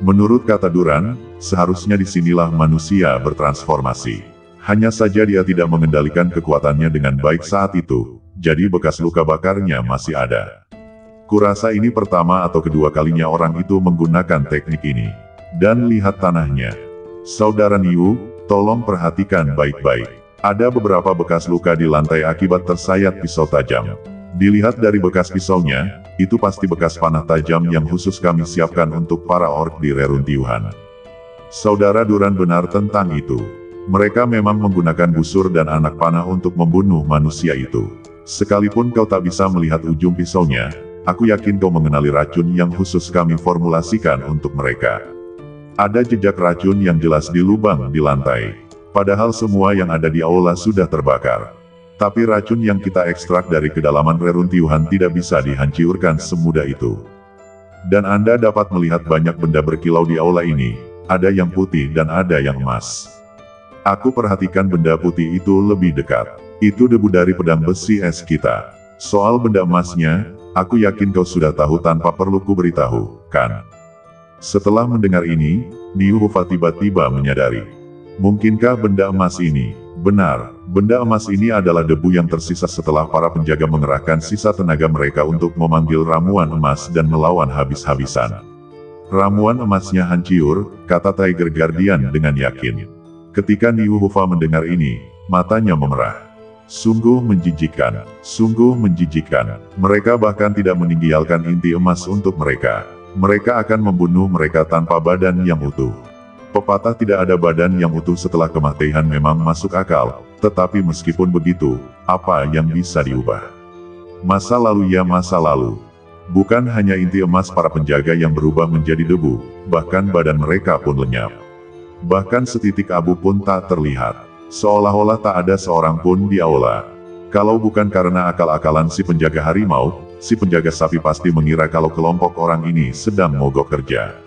C: Menurut kata Duran, seharusnya disinilah manusia bertransformasi. Hanya saja dia tidak mengendalikan kekuatannya dengan baik saat itu, jadi bekas luka bakarnya masih ada. Kurasa ini pertama atau kedua kalinya orang itu menggunakan teknik ini. Dan lihat tanahnya. Saudara Niu, tolong perhatikan baik-baik. Ada beberapa bekas luka di lantai akibat tersayat pisau tajam. Dilihat dari bekas pisaunya, itu pasti bekas panah tajam yang khusus kami siapkan untuk para orc di reruntuhan. Saudara Duran benar tentang itu. Mereka memang menggunakan busur dan anak panah untuk membunuh manusia itu. Sekalipun kau tak bisa melihat ujung pisaunya, aku yakin kau mengenali racun yang khusus kami formulasikan untuk mereka. Ada jejak racun yang jelas di lubang di lantai. Padahal semua yang ada di aula sudah terbakar. Tapi racun yang kita ekstrak dari kedalaman reruntuhan tidak bisa dihancurkan semudah itu. Dan Anda dapat melihat banyak benda berkilau di aula ini, ada yang putih dan ada yang emas. Aku perhatikan benda putih itu lebih dekat. Itu debu dari pedang besi es kita. Soal benda emasnya, aku yakin kau sudah tahu tanpa perlu ku beritahu, kan? Setelah mendengar ini, Niu Hufa tiba-tiba menyadari. Mungkinkah benda emas ini? Benar, benda emas ini adalah debu yang tersisa setelah para penjaga mengerahkan sisa tenaga mereka untuk memanggil ramuan emas dan melawan habis-habisan. Ramuan emasnya hancur, kata Tiger Guardian dengan yakin. Ketika Niu Hufa mendengar ini, matanya memerah. Sungguh menjijikkan, sungguh menjijikkan. Mereka bahkan tidak meninggalkan inti emas untuk mereka. Mereka akan membunuh mereka tanpa badan yang utuh. Pepatah tidak ada badan yang utuh setelah kematian memang masuk akal, tetapi meskipun begitu, apa yang bisa diubah? Masa lalu ya masa lalu. Bukan hanya inti emas para penjaga yang berubah menjadi debu, bahkan badan mereka pun lenyap. Bahkan setitik abu pun tak terlihat. Seolah-olah tak ada seorang pun di aula. Kalau bukan karena akal-akalan si penjaga harimau, si penjaga sapi pasti mengira kalau kelompok orang ini sedang mogok kerja.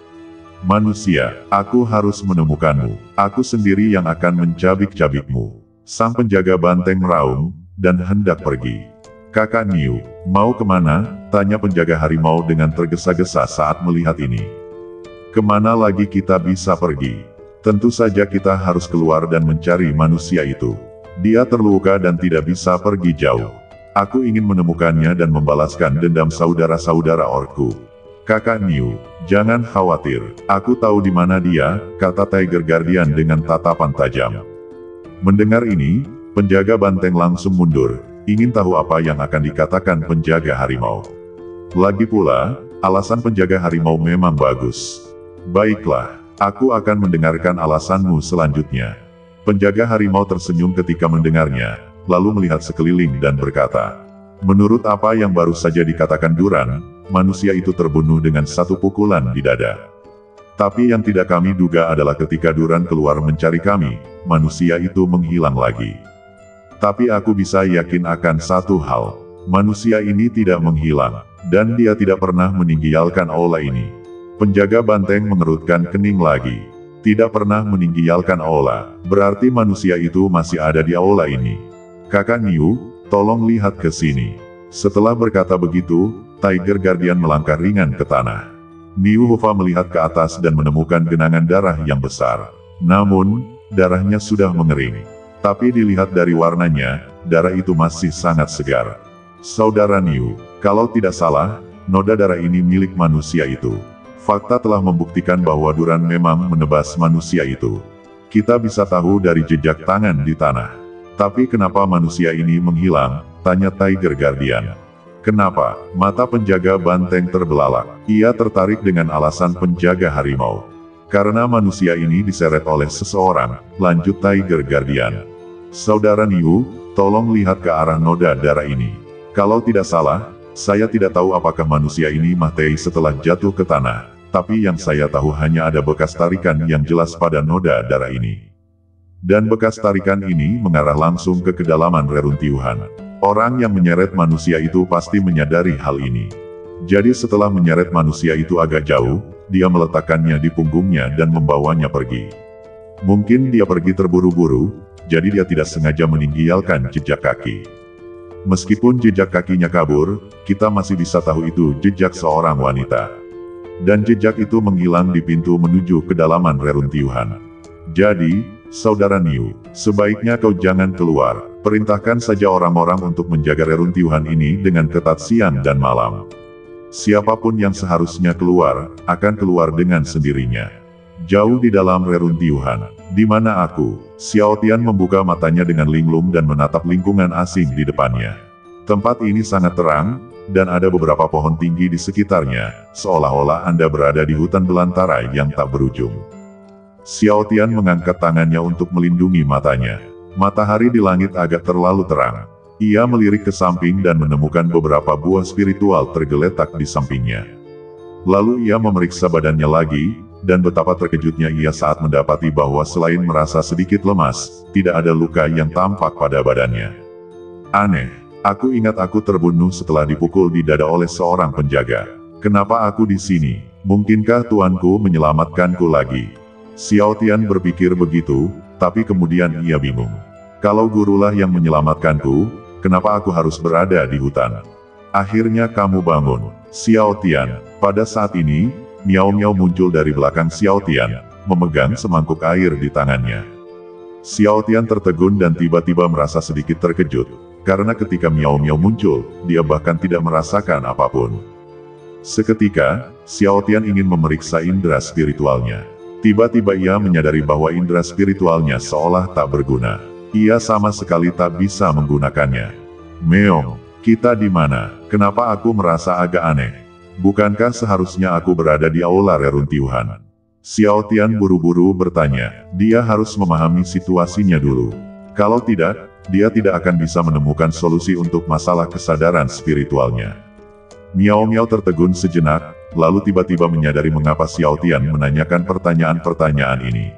C: Manusia, aku harus menemukanmu. Aku sendiri yang akan mencabik-cabikmu. Sang penjaga banteng meraung, dan hendak pergi. Kakak Niu, mau kemana? Tanya penjaga harimau dengan tergesa-gesa saat melihat ini. Kemana lagi kita bisa pergi? Tentu saja kita harus keluar dan mencari manusia itu. Dia terluka dan tidak bisa pergi jauh. Aku ingin menemukannya dan membalaskan dendam saudara-saudara orku. Kakak Niu, jangan khawatir, aku tahu di mana dia, kata Tiger Guardian dengan tatapan tajam. Mendengar ini, penjaga banteng langsung mundur, ingin tahu apa yang akan dikatakan penjaga harimau. Lagi pula, alasan penjaga harimau memang bagus. Baiklah, aku akan mendengarkan alasanmu selanjutnya. Penjaga harimau tersenyum ketika mendengarnya, lalu melihat sekeliling dan berkata, menurut apa yang baru saja dikatakan Duran, manusia itu terbunuh dengan satu pukulan di dada. Tapi yang tidak kami duga adalah ketika Duran keluar mencari kami, manusia itu menghilang lagi. Tapi aku bisa yakin akan satu hal, manusia ini tidak menghilang, dan dia tidak pernah meninggalkan aula ini. Penjaga banteng mengerutkan kening lagi. Tidak pernah meninggalkan aula, berarti manusia itu masih ada di aula ini. Kakak Niu, tolong lihat ke sini. Setelah berkata begitu, Tiger Guardian melangkah ringan ke tanah. Niu Hova melihat ke atas dan menemukan genangan darah yang besar. Namun, darahnya sudah mengering. Tapi dilihat dari warnanya, darah itu masih sangat segar. Saudara Niu, kalau tidak salah, noda darah ini milik manusia itu. Fakta telah membuktikan bahwa Duran memang menebas manusia itu. Kita bisa tahu dari jejak tangan di tanah. Tapi kenapa manusia ini menghilang? Tanya Tiger Guardian. Kenapa? Mata penjaga banteng terbelalak. Ia tertarik dengan alasan penjaga harimau. Karena manusia ini diseret oleh seseorang, lanjut Tiger Guardian. Saudara Niu, tolong lihat ke arah noda darah ini. Kalau tidak salah, saya tidak tahu apakah manusia ini mati setelah jatuh ke tanah, tapi yang saya tahu hanya ada bekas tarikan yang jelas pada noda darah ini. Dan bekas tarikan ini mengarah langsung ke kedalaman reruntuhan. Orang yang menyeret manusia itu pasti menyadari hal ini. Jadi setelah menyeret manusia itu agak jauh, dia meletakkannya di punggungnya dan membawanya pergi. Mungkin dia pergi terburu-buru, jadi dia tidak sengaja meninggalkan jejak kaki. Meskipun jejak kakinya kabur, kita masih bisa tahu itu jejak seorang wanita. Dan jejak itu menghilang di pintu menuju kedalaman reruntuhan. Jadi, Saudara Niu, sebaiknya kau jangan keluar. Perintahkan saja orang-orang untuk menjaga reruntuhan ini dengan ketat siang dan malam. Siapapun yang seharusnya keluar, akan keluar dengan sendirinya. Jauh di dalam reruntuhan, di mana aku, Xiao Tian membuka matanya dengan linglung dan menatap lingkungan asing di depannya. Tempat ini sangat terang, dan ada beberapa pohon tinggi di sekitarnya, seolah-olah Anda berada di hutan belantara yang tak berujung. Xiao Tian mengangkat tangannya untuk melindungi matanya. Matahari di langit agak terlalu terang. Ia melirik ke samping dan menemukan beberapa buah spiritual tergeletak di sampingnya. Lalu ia memeriksa badannya lagi, dan betapa terkejutnya ia saat mendapati bahwa selain merasa sedikit lemas, tidak ada luka yang tampak pada badannya. Aneh, aku ingat aku terbunuh setelah dipukul di dada oleh seorang penjaga. Kenapa aku di sini? Mungkinkah tuanku menyelamatkanku lagi? Xiao Tian berpikir begitu, tapi kemudian ia bingung. Kalau gurulah yang menyelamatkanku, kenapa aku harus berada di hutan? Akhirnya kamu bangun, Xiao Tian. Pada saat ini, Miao Miao muncul dari belakang Xiao Tian, memegang semangkuk air di tangannya. Xiao Tian tertegun dan tiba-tiba merasa sedikit terkejut, karena ketika Miao Miao muncul, dia bahkan tidak merasakan apapun. Seketika, Xiao Tian ingin memeriksa indera spiritualnya. Tiba-tiba ia menyadari bahwa indera spiritualnya seolah tak berguna. Ia sama sekali tak bisa menggunakannya. Meong, kita di mana? Kenapa aku merasa agak aneh? Bukankah seharusnya aku berada di aula reruntuhan? Xiao Tian buru-buru bertanya. Dia harus memahami situasinya dulu. Kalau tidak, dia tidak akan bisa menemukan solusi untuk masalah kesadaran spiritualnya. Miao Miao tertegun sejenak, lalu tiba-tiba menyadari mengapa Xiao Tian menanyakan pertanyaan-pertanyaan ini.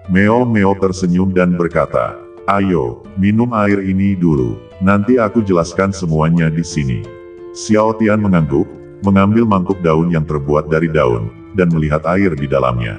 C: Miao Miao tersenyum dan berkata, "Ayo, minum air ini dulu, nanti aku jelaskan semuanya di sini." Xiao Tian mengangguk, mengambil mangkuk daun yang terbuat dari daun, dan melihat air di dalamnya.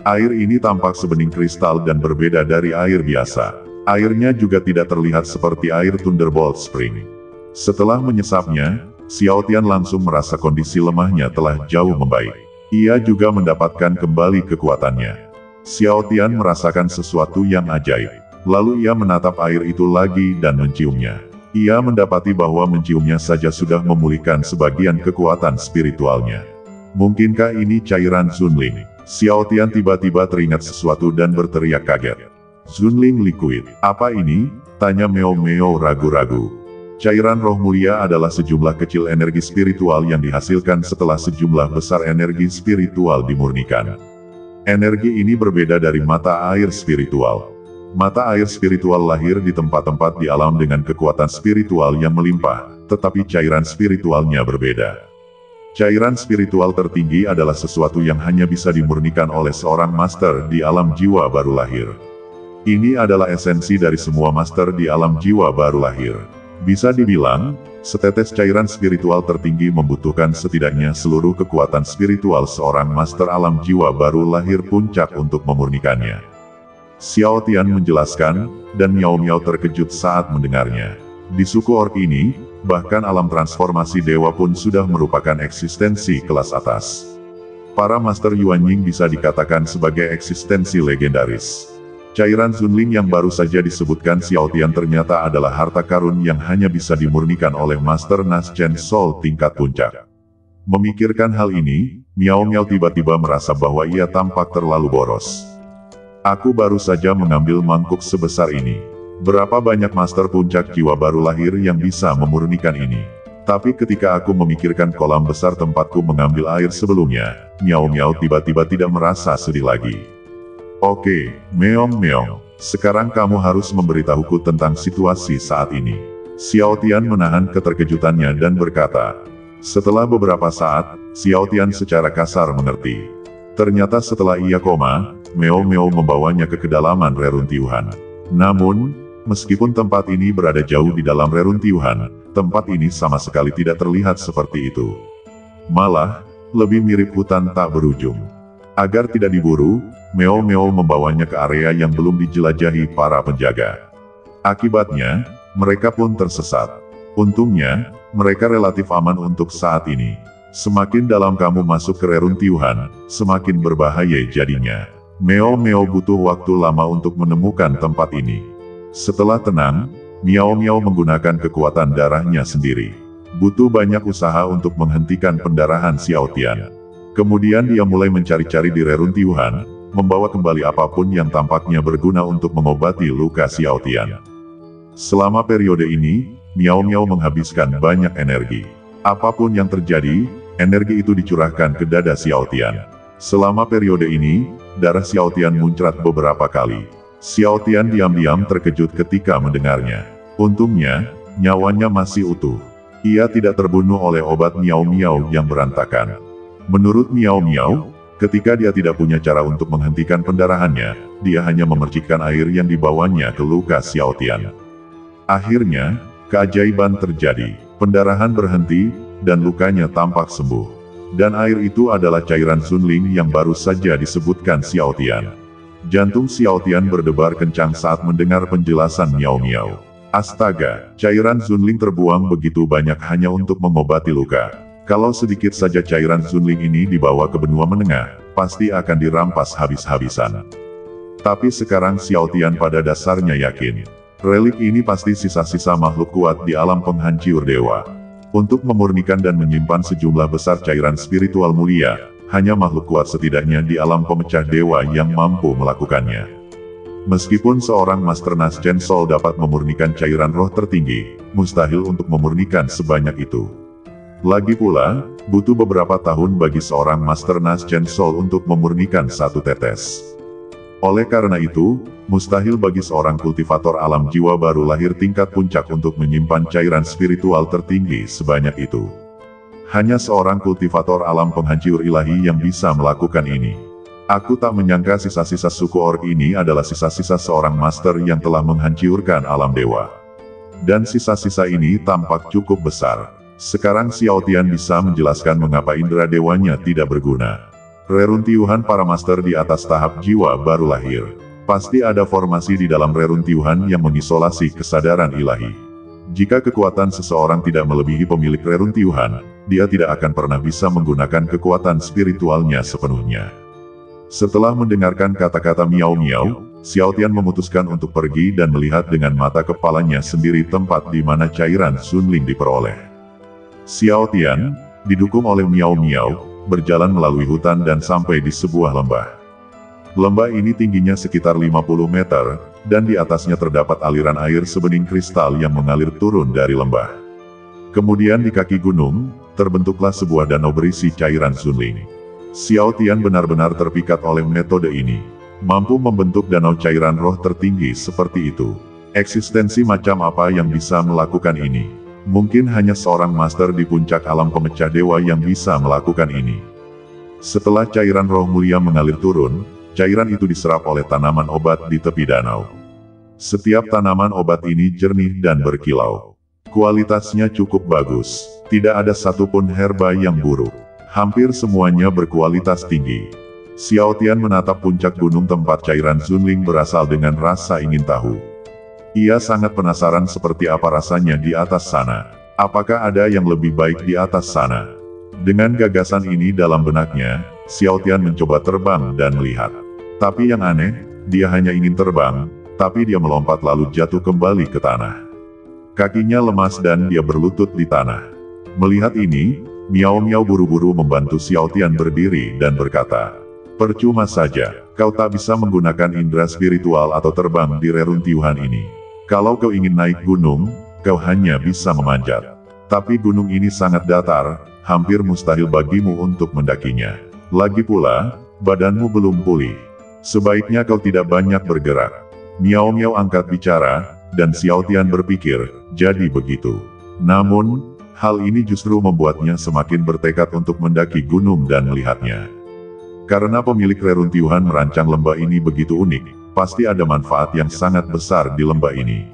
C: Air ini tampak sebening kristal dan berbeda dari air biasa. Airnya juga tidak terlihat seperti air Thunderbolt Spring. Setelah menyesapnya, Xiao Tian langsung merasa kondisi lemahnya telah jauh membaik. Ia juga mendapatkan kembali kekuatannya. Xiao Tian merasakan sesuatu yang ajaib. Lalu ia menatap air itu lagi dan menciumnya. Ia mendapati bahwa menciumnya saja sudah memulihkan sebagian kekuatan spiritualnya. Mungkinkah ini cairan Zunling? Xiao Tian tiba-tiba teringat sesuatu dan berteriak kaget. Zunling liquid. Apa ini? Tanya Meo Meo ragu-ragu. Cairan roh mulia adalah sejumlah kecil energi spiritual yang dihasilkan setelah sejumlah besar energi spiritual dimurnikan. Energi ini berbeda dari mata air spiritual. Mata air spiritual lahir di tempat-tempat di alam dengan kekuatan spiritual yang melimpah, tetapi cairan spiritualnya berbeda. Cairan spiritual tertinggi adalah sesuatu yang hanya bisa dimurnikan oleh seorang master di alam jiwa baru lahir. Ini adalah esensi dari semua master di alam jiwa baru lahir. Bisa dibilang, setetes cairan spiritual tertinggi membutuhkan setidaknya seluruh kekuatan spiritual seorang master alam jiwa baru lahir puncak untuk memurnikannya. Xiao Tian menjelaskan, dan Miao Miao terkejut saat mendengarnya. Di suku orc ini, bahkan alam transformasi dewa pun sudah merupakan eksistensi kelas atas. Para Master Yuan Ying bisa dikatakan sebagai eksistensi legendaris. Cairan Zunling yang baru saja disebutkan Xiao Tian ternyata adalah harta karun yang hanya bisa dimurnikan oleh Master Nas Chen Soul tingkat puncak. Memikirkan hal ini, Miao Miao tiba-tiba merasa bahwa ia tampak terlalu boros. Aku baru saja mengambil mangkuk sebesar ini. Berapa banyak master puncak jiwa baru lahir yang bisa memurnikan ini? Tapi ketika aku memikirkan kolam besar tempatku mengambil air sebelumnya, Miao Miao tiba-tiba tidak merasa sedih lagi. Oke, Meong Meong, sekarang kamu harus memberitahuku tentang situasi saat ini. Xiao Tian menahan keterkejutannya dan berkata. Setelah beberapa saat, Xiao Tian secara kasar mengerti. Ternyata setelah ia koma, Meo Meo membawanya ke kedalaman reruntuhan. Namun, meskipun tempat ini berada jauh di dalam reruntuhan, tempat ini sama sekali tidak terlihat seperti itu. Malah, lebih mirip hutan tak berujung. Agar tidak diburu, Meo Meo membawanya ke area yang belum dijelajahi para penjaga. Akibatnya, mereka pun tersesat. Untungnya, mereka relatif aman untuk saat ini. Semakin dalam kamu masuk ke reruntuhan, semakin berbahaya jadinya. Meo Meo butuh waktu lama untuk menemukan tempat ini. Setelah tenang, Miao Miao menggunakan kekuatan darahnya sendiri. Butuh banyak usaha untuk menghentikan pendarahan Xiao Tian. Kemudian dia mulai mencari-cari di reruntuhan, membawa kembali apapun yang tampaknya berguna untuk mengobati luka Xiao Tian. Selama periode ini, Miao Miao menghabiskan banyak energi. Apapun yang terjadi, energi itu dicurahkan ke dada Xiao Tian. Selama periode ini, darah Xiao Tian muncrat beberapa kali. Xiao Tian diam-diam terkejut ketika mendengarnya. Untungnya, nyawanya masih utuh. Ia tidak terbunuh oleh obat Miao Miao yang berantakan. Menurut Miao Miao, ketika dia tidak punya cara untuk menghentikan pendarahannya, dia hanya memercikkan air yang dibawanya ke luka Xiao Tian. Akhirnya, keajaiban terjadi. Pendarahan berhenti, dan lukanya tampak sembuh. Dan air itu adalah cairan Zunling yang baru saja disebutkan Xiao Tian. Jantung Xiao Tian berdebar kencang saat mendengar penjelasan Miao Miao. Astaga, cairan Zunling terbuang begitu banyak hanya untuk mengobati luka. Kalau sedikit saja cairan Zunling ini dibawa ke benua menengah, pasti akan dirampas habis-habisan. Tapi sekarang Xiao Tian pada dasarnya yakin. Relik ini pasti sisa-sisa makhluk kuat di alam penghancur dewa. Untuk memurnikan dan menyimpan sejumlah besar cairan spiritual mulia, hanya makhluk kuat setidaknya di alam pemecah dewa yang mampu melakukannya. Meskipun seorang Master Nas Chen Soul dapat memurnikan cairan roh tertinggi, mustahil untuk memurnikan sebanyak itu. Lagi pula, butuh beberapa tahun bagi seorang Master Nas Chen Soul untuk memurnikan satu tetes. Oleh karena itu, mustahil bagi seorang kultivator alam jiwa baru lahir tingkat puncak untuk menyimpan cairan spiritual tertinggi sebanyak itu. Hanya seorang kultivator alam penghancur ilahi yang bisa melakukan ini. Aku tak menyangka sisa-sisa suku orc ini adalah sisa-sisa seorang master yang telah menghancurkan alam dewa. Dan sisa-sisa ini tampak cukup besar. Sekarang Xiao Tian bisa menjelaskan mengapa indera dewanya tidak berguna. Reruntuhan para master di atas tahap jiwa baru lahir. Pasti ada formasi di dalam reruntuhan yang mengisolasi kesadaran ilahi. Jika kekuatan seseorang tidak melebihi pemilik reruntuhan, dia tidak akan pernah bisa menggunakan kekuatan spiritualnya sepenuhnya. Setelah mendengarkan kata-kata Miao Miao, Xiao Tian memutuskan untuk pergi dan melihat dengan mata kepalanya sendiri tempat di mana cairan Zunling diperoleh. Xiao Tian, didukung oleh Miao Miao, berjalan melalui hutan dan sampai di sebuah lembah. Lembah ini tingginya sekitar 50 meter, dan di atasnya terdapat aliran air sebening kristal yang mengalir turun dari lembah. Kemudian di kaki gunung, terbentuklah sebuah danau berisi cairan Zunling. Xiao Tian benar-benar terpikat oleh metode ini. Mampu membentuk danau cairan roh tertinggi seperti itu. Eksistensi macam apa yang bisa melakukan ini? Mungkin hanya seorang master di puncak alam pemecah dewa yang bisa melakukan ini. Setelah cairan roh mulia mengalir turun, cairan itu diserap oleh tanaman obat di tepi danau. Setiap tanaman obat ini jernih dan berkilau. Kualitasnya cukup bagus, tidak ada satupun herba yang buruk. Hampir semuanya berkualitas tinggi. Xiao Tian menatap puncak gunung tempat cairan Zunling berasal dengan rasa ingin tahu. Ia sangat penasaran seperti apa rasanya di atas sana. Apakah ada yang lebih baik di atas sana? Dengan gagasan ini dalam benaknya, Xiao Tian mencoba terbang dan melihat. Tapi yang aneh, dia hanya ingin terbang, tapi dia melompat lalu jatuh kembali ke tanah. Kakinya lemas dan dia berlutut di tanah. Melihat ini, Miao Miao buru-buru membantu Xiao Tian berdiri dan berkata, "Percuma saja, kau tak bisa menggunakan indera spiritual atau terbang di reruntuhan ini. Kalau kau ingin naik gunung, kau hanya bisa memanjat. Tapi gunung ini sangat datar, hampir mustahil bagimu untuk mendakinya. Lagi pula, badanmu belum pulih. Sebaiknya kau tidak banyak bergerak." Miao Miao angkat bicara, dan Xiao Tian berpikir, jadi begitu. Namun, hal ini justru membuatnya semakin bertekad untuk mendaki gunung dan melihatnya. Karena pemilik reruntuhan merancang lembah ini begitu unik, pasti ada manfaat yang sangat besar di lembah ini.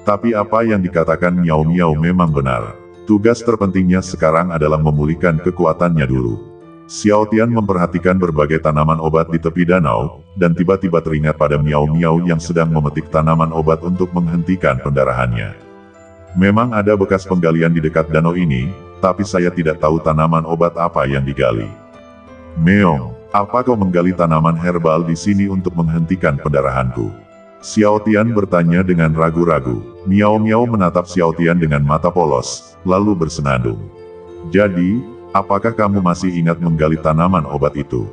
C: Tapi apa yang dikatakan Miao Miao memang benar. Tugas terpentingnya sekarang adalah memulihkan kekuatannya dulu. Xiao Tian memperhatikan berbagai tanaman obat di tepi danau, dan tiba-tiba teringat pada Miao Miao yang sedang memetik tanaman obat untuk menghentikan pendarahannya. Memang ada bekas penggalian di dekat danau ini, tapi saya tidak tahu tanaman obat apa yang digali. "Meong, apa kau menggali tanaman herbal di sini untuk menghentikan pendarahanku?" Xiao Tian bertanya dengan ragu-ragu. Miao Miao menatap Xiao Tian dengan mata polos, lalu bersenandung. "Jadi, apakah kamu masih ingat menggali tanaman obat itu?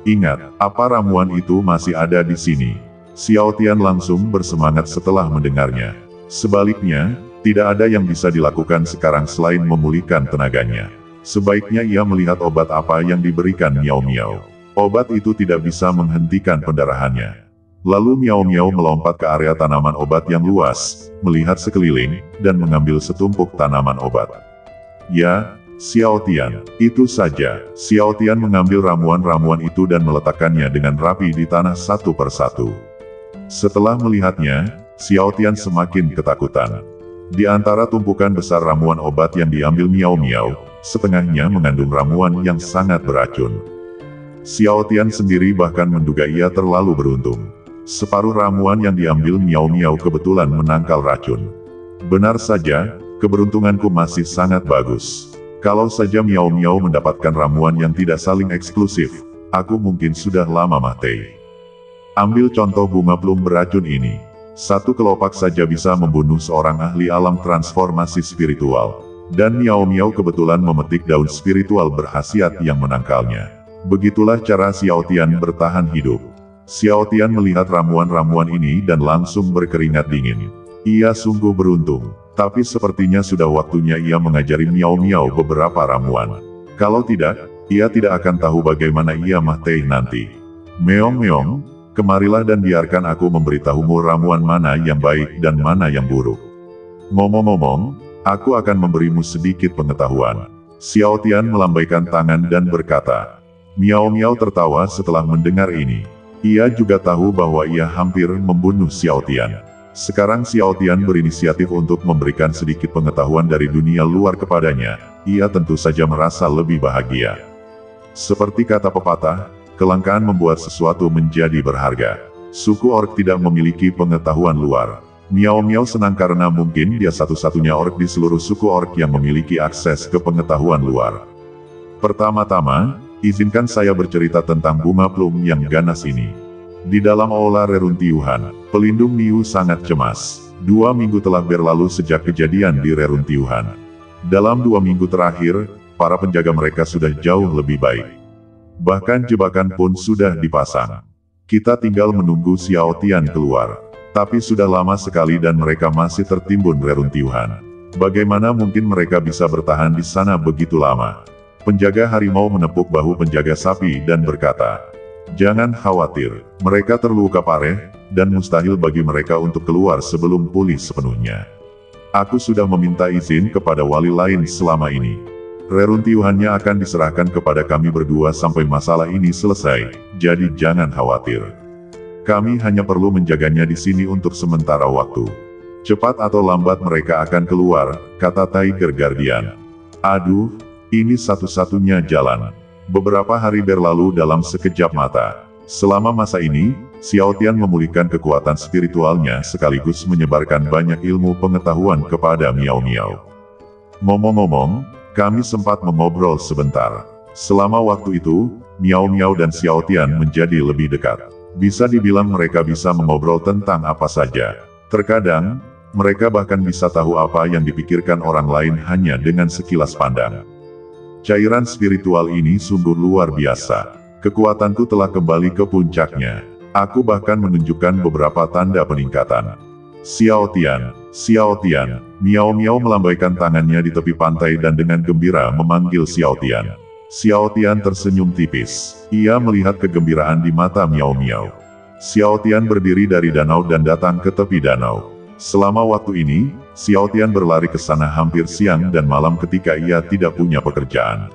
C: Ingat, apa ramuan itu masih ada di sini?" Xiao Tian langsung bersemangat setelah mendengarnya. Sebaliknya, tidak ada yang bisa dilakukan sekarang selain memulihkan tenaganya. Sebaiknya ia melihat obat apa yang diberikan Miao Miao. Obat itu tidak bisa menghentikan pendarahannya. Lalu Miao Miao melompat ke area tanaman obat yang luas, melihat sekeliling, dan mengambil setumpuk tanaman obat. "Ya, Xiao Tian, itu saja." Xiao Tian mengambil ramuan-ramuan itu dan meletakkannya dengan rapi di tanah satu persatu. Setelah melihatnya, Xiao Tian semakin ketakutan. Di antara tumpukan besar ramuan obat yang diambil Miao Miao, setengahnya mengandung ramuan yang sangat beracun. Xiao Tian sendiri bahkan menduga ia terlalu beruntung. Separuh ramuan yang diambil Miao Miao kebetulan menangkal racun. Benar saja, keberuntunganku masih sangat bagus. Kalau saja Miao Miao mendapatkan ramuan yang tidak saling eksklusif, aku mungkin sudah lama mati. Ambil contoh bunga plum beracun ini. Satu kelopak saja bisa membunuh seorang ahli alam transformasi spiritual. Dan Miao Miao kebetulan memetik daun spiritual berkhasiat yang menangkalnya. Begitulah cara Xiao Tian bertahan hidup. Xiao Tian melihat ramuan-ramuan ini dan langsung berkeringat dingin. Ia sungguh beruntung, tapi sepertinya sudah waktunya ia mengajari Miao Miao beberapa ramuan. Kalau tidak, ia tidak akan tahu bagaimana ia mati nanti. "Meong Meong, kemarilah dan biarkan aku memberitahumu ramuan mana yang baik dan mana yang buruk. Ngomong-ngomong, aku akan memberimu sedikit pengetahuan." Xiao Tian melambaikan tangan dan berkata. Miao Miao tertawa setelah mendengar ini. Ia juga tahu bahwa ia hampir membunuh Xiao Tian. Sekarang Xiao Tian berinisiatif untuk memberikan sedikit pengetahuan dari dunia luar kepadanya. Ia tentu saja merasa lebih bahagia. Seperti kata pepatah, kelangkaan membuat sesuatu menjadi berharga. Suku orc tidak memiliki pengetahuan luar. Miao Miao senang karena mungkin dia satu-satunya orc di seluruh suku orc yang memiliki akses ke pengetahuan luar. Pertama-tama, izinkan saya bercerita tentang bunga plum yang ganas ini. Di dalam aula reruntuhan, pelindung Niu sangat cemas. 2 minggu telah berlalu sejak kejadian di reruntuhan. Dalam 2 minggu terakhir, para penjaga mereka sudah jauh lebih baik. Bahkan jebakan pun sudah dipasang. Kita tinggal menunggu Xiao Tian keluar. Tapi sudah lama sekali dan mereka masih tertimbun reruntuhan. Bagaimana mungkin mereka bisa bertahan di sana begitu lama? Penjaga harimau menepuk bahu penjaga sapi dan berkata, "Jangan khawatir, mereka terluka parah, dan mustahil bagi mereka untuk keluar sebelum pulih sepenuhnya. Aku sudah meminta izin kepada wali lain selama ini. Reruntuhannya akan diserahkan kepada kami berdua sampai masalah ini selesai, jadi jangan khawatir. Kami hanya perlu menjaganya di sini untuk sementara waktu. Cepat atau lambat mereka akan keluar, kata Tiger Guardian. Aduh, ini satu-satunya jalan. Beberapa hari berlalu dalam sekejap mata. Selama masa ini, Xiao Tian memulihkan kekuatan spiritualnya sekaligus menyebarkan banyak ilmu pengetahuan kepada Miao Miao. Ngomong-ngomong, kami sempat mengobrol sebentar. Selama waktu itu, Miao Miao dan Xiao Tian menjadi lebih dekat. Bisa dibilang mereka bisa mengobrol tentang apa saja. Terkadang, mereka bahkan bisa tahu apa yang dipikirkan orang lain hanya dengan sekilas pandang. Cairan spiritual ini sungguh luar biasa. Kekuatanku telah kembali ke puncaknya. Aku bahkan menunjukkan beberapa tanda peningkatan. Xiao Tian, Miao Miao melambaikan tangannya di tepi pantai dan dengan gembira memanggil Xiao Tian. Xiao Tian tersenyum tipis. Ia melihat kegembiraan di mata Miao Miao. Xiao Tian berdiri dari danau dan datang ke tepi danau. Selama waktu ini, Xiao Tian berlari ke sana hampir siang dan malam ketika ia tidak punya pekerjaan.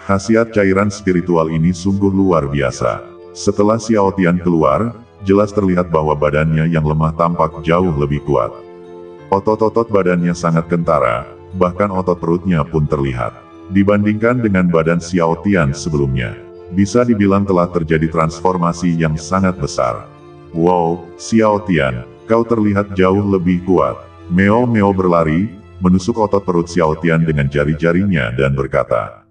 C: Khasiat cairan spiritual ini sungguh luar biasa. Setelah Xiao Tian keluar, jelas terlihat bahwa badannya yang lemah tampak jauh lebih kuat. Otot-otot badannya sangat kentara, bahkan otot perutnya pun terlihat. Dibandingkan dengan badan Xiao Tian sebelumnya, bisa dibilang telah terjadi transformasi yang sangat besar. Wow, Xiao Tian, kau terlihat jauh lebih kuat. Meo Meo berlari, menusuk otot perut Xiao Tian dengan jari-jarinya dan berkata,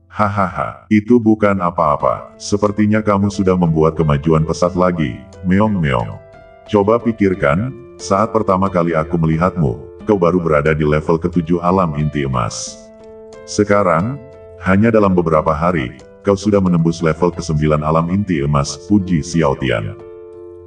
C: hahaha, itu bukan apa-apa. Sepertinya kamu sudah membuat kemajuan pesat lagi, Meong Meong. Coba pikirkan, saat pertama kali aku melihatmu, kau baru berada di level ke-7 alam inti emas. Sekarang, hanya dalam beberapa hari, kau sudah menembus level ke-9 alam inti emas, puji Xiao Tian.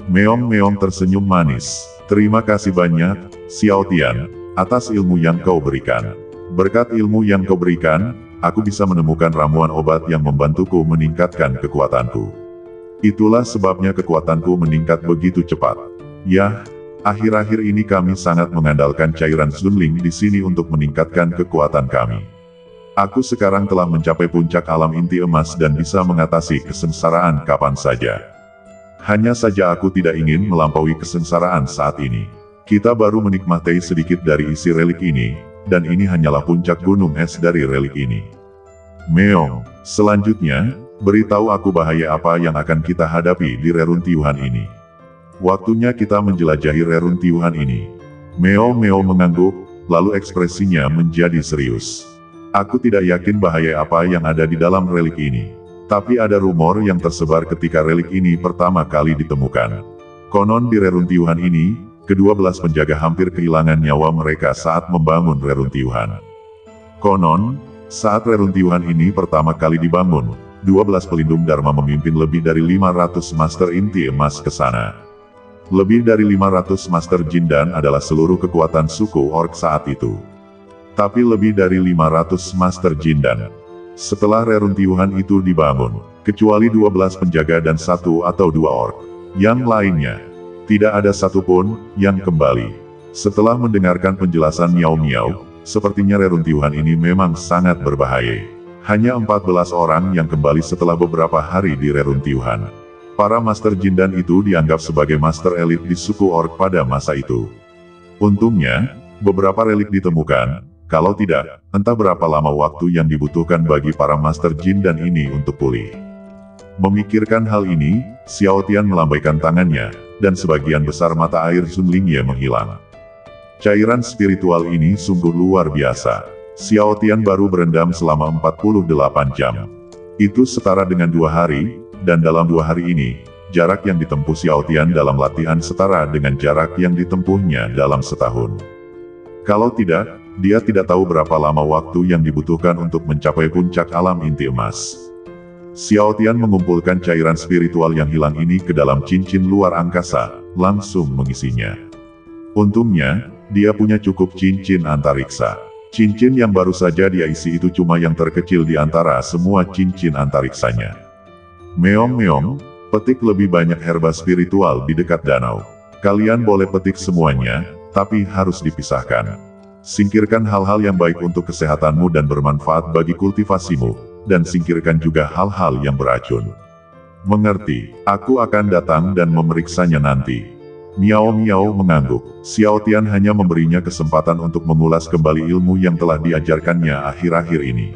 C: Meong Meong tersenyum manis. Terima kasih banyak, Xiao Tian, atas ilmu yang kau berikan. Berkat ilmu yang kau berikan, aku bisa menemukan ramuan obat yang membantuku meningkatkan kekuatanku. Itulah sebabnya kekuatanku meningkat begitu cepat. Yah, akhir-akhir ini kami sangat mengandalkan cairan Zunling di sini untuk meningkatkan kekuatan kami. Aku sekarang telah mencapai puncak alam inti emas dan bisa mengatasi kesengsaraan kapan saja. Hanya saja aku tidak ingin melampaui kesengsaraan saat ini. Kita baru menikmati sedikit dari isi relik ini, dan ini hanyalah puncak gunung es dari relik ini. Meong, selanjutnya, beritahu aku bahaya apa yang akan kita hadapi di reruntuhan ini. Waktunya kita menjelajahi reruntuhan ini. Meo Meo mengangguk, lalu ekspresinya menjadi serius. Aku tidak yakin bahaya apa yang ada di dalam relik ini. Tapi ada rumor yang tersebar ketika relik ini pertama kali ditemukan. Konon di reruntuhan ini, ke-12 penjaga hampir kehilangan nyawa mereka saat membangun reruntuhan. Konon, saat reruntuhan ini pertama kali dibangun, 12 pelindung Dharma memimpin lebih dari 500 master inti emas ke sana. Lebih dari 500 master Jindan adalah seluruh kekuatan suku Orc saat itu. Tapi lebih dari 500 master Jindan. Setelah reruntuhan itu dibangun, kecuali 12 penjaga dan 1 atau 2 Orc. Yang lainnya, tidak ada satupun yang kembali. Setelah mendengarkan penjelasan Miao Miao, sepertinya reruntuhan ini memang sangat berbahaya. Hanya 14 orang yang kembali setelah beberapa hari di reruntuhan. Para Master Jindan itu dianggap sebagai Master Elit di suku Orc pada masa itu. Untungnya, beberapa relik ditemukan, kalau tidak, entah berapa lama waktu yang dibutuhkan bagi para Master Jindan ini untuk pulih. Memikirkan hal ini, Xiao Tian melambaikan tangannya, dan sebagian besar mata air Zunlingye menghilang. Cairan spiritual ini sungguh luar biasa. Xiao Tian baru berendam selama 48 jam. Itu setara dengan 2 hari, dan dalam 2 hari ini, jarak yang ditempuh Xiao Tian dalam latihan setara dengan jarak yang ditempuhnya dalam setahun. Kalau tidak, dia tidak tahu berapa lama waktu yang dibutuhkan untuk mencapai puncak alam inti emas. Xiao Tian mengumpulkan cairan spiritual yang hilang ini ke dalam cincin luar angkasa, langsung mengisinya. Untungnya, dia punya cukup cincin antariksa. Cincin yang baru saja dia isi itu cuma yang terkecil di antara semua cincin antariksanya. Meong Meong, petik lebih banyak herba spiritual di dekat danau. Kalian boleh petik semuanya, tapi harus dipisahkan. Singkirkan hal-hal yang baik untuk kesehatanmu dan bermanfaat bagi kultivasimu, dan singkirkan juga hal-hal yang beracun. Mengerti, aku akan datang dan memeriksanya nanti. Miao Miao mengangguk. Xiao Tian hanya memberinya kesempatan untuk mengulas kembali ilmu yang telah diajarkannya akhir-akhir ini.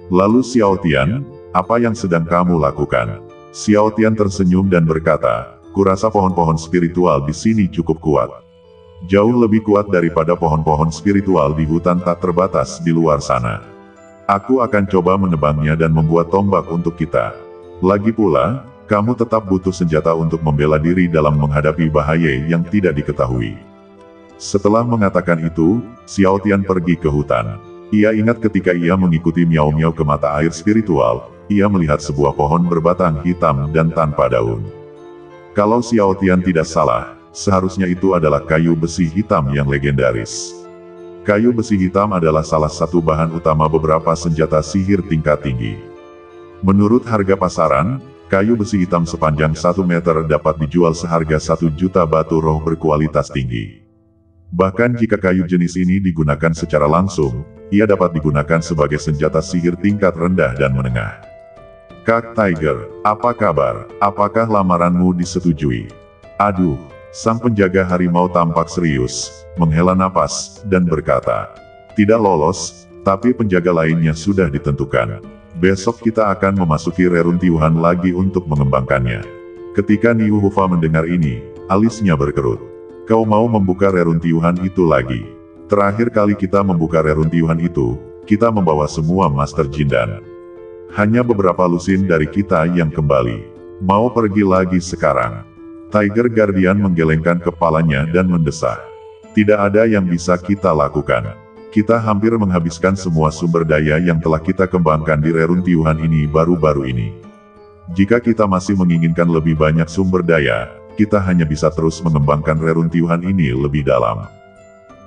C: Lalu Xiao Tian, apa yang sedang kamu lakukan? Xiao Tian tersenyum dan berkata, kurasa pohon-pohon spiritual di sini cukup kuat. Jauh lebih kuat daripada pohon-pohon spiritual di hutan tak terbatas di luar sana. Aku akan coba menebangnya dan membuat tombak untuk kita. Lagi pula, kamu tetap butuh senjata untuk membela diri dalam menghadapi bahaya yang tidak diketahui. Setelah mengatakan itu, Xiao Tian pergi ke hutan. Ia ingat ketika ia mengikuti Miao Miao ke mata air spiritual, ia melihat sebuah pohon berbatang hitam dan tanpa daun. Kalau Xiao Tian tidak salah, seharusnya itu adalah kayu besi hitam yang legendaris. Kayu besi hitam adalah salah satu bahan utama beberapa senjata sihir tingkat tinggi. Menurut harga pasaran, kayu besi hitam sepanjang 1 meter dapat dijual seharga 1 juta batu roh berkualitas tinggi. Bahkan jika kayu jenis ini digunakan secara langsung, ia dapat digunakan sebagai senjata sihir tingkat rendah dan menengah. Kak Tiger, apa kabar? Apakah lamaranmu disetujui? Aduh. Sang penjaga harimau tampak serius, menghela napas, dan berkata, tidak lolos, tapi penjaga lainnya sudah ditentukan. Besok kita akan memasuki reruntuhan lagi untuk mengembangkannya. Ketika Niu Hufa mendengar ini, alisnya berkerut. Kau mau membuka reruntuhan itu lagi? Terakhir kali kita membuka reruntuhan itu, kita membawa semua Master Jindan. Hanya beberapa lusin dari kita yang kembali. Mau pergi lagi sekarang? Tiger Guardian menggelengkan kepalanya dan mendesah. Tidak ada yang bisa kita lakukan. Kita hampir menghabiskan semua sumber daya yang telah kita kembangkan di reruntuhan ini baru-baru ini. Jika kita masih menginginkan lebih banyak sumber daya, kita hanya bisa terus mengembangkan reruntuhan ini lebih dalam.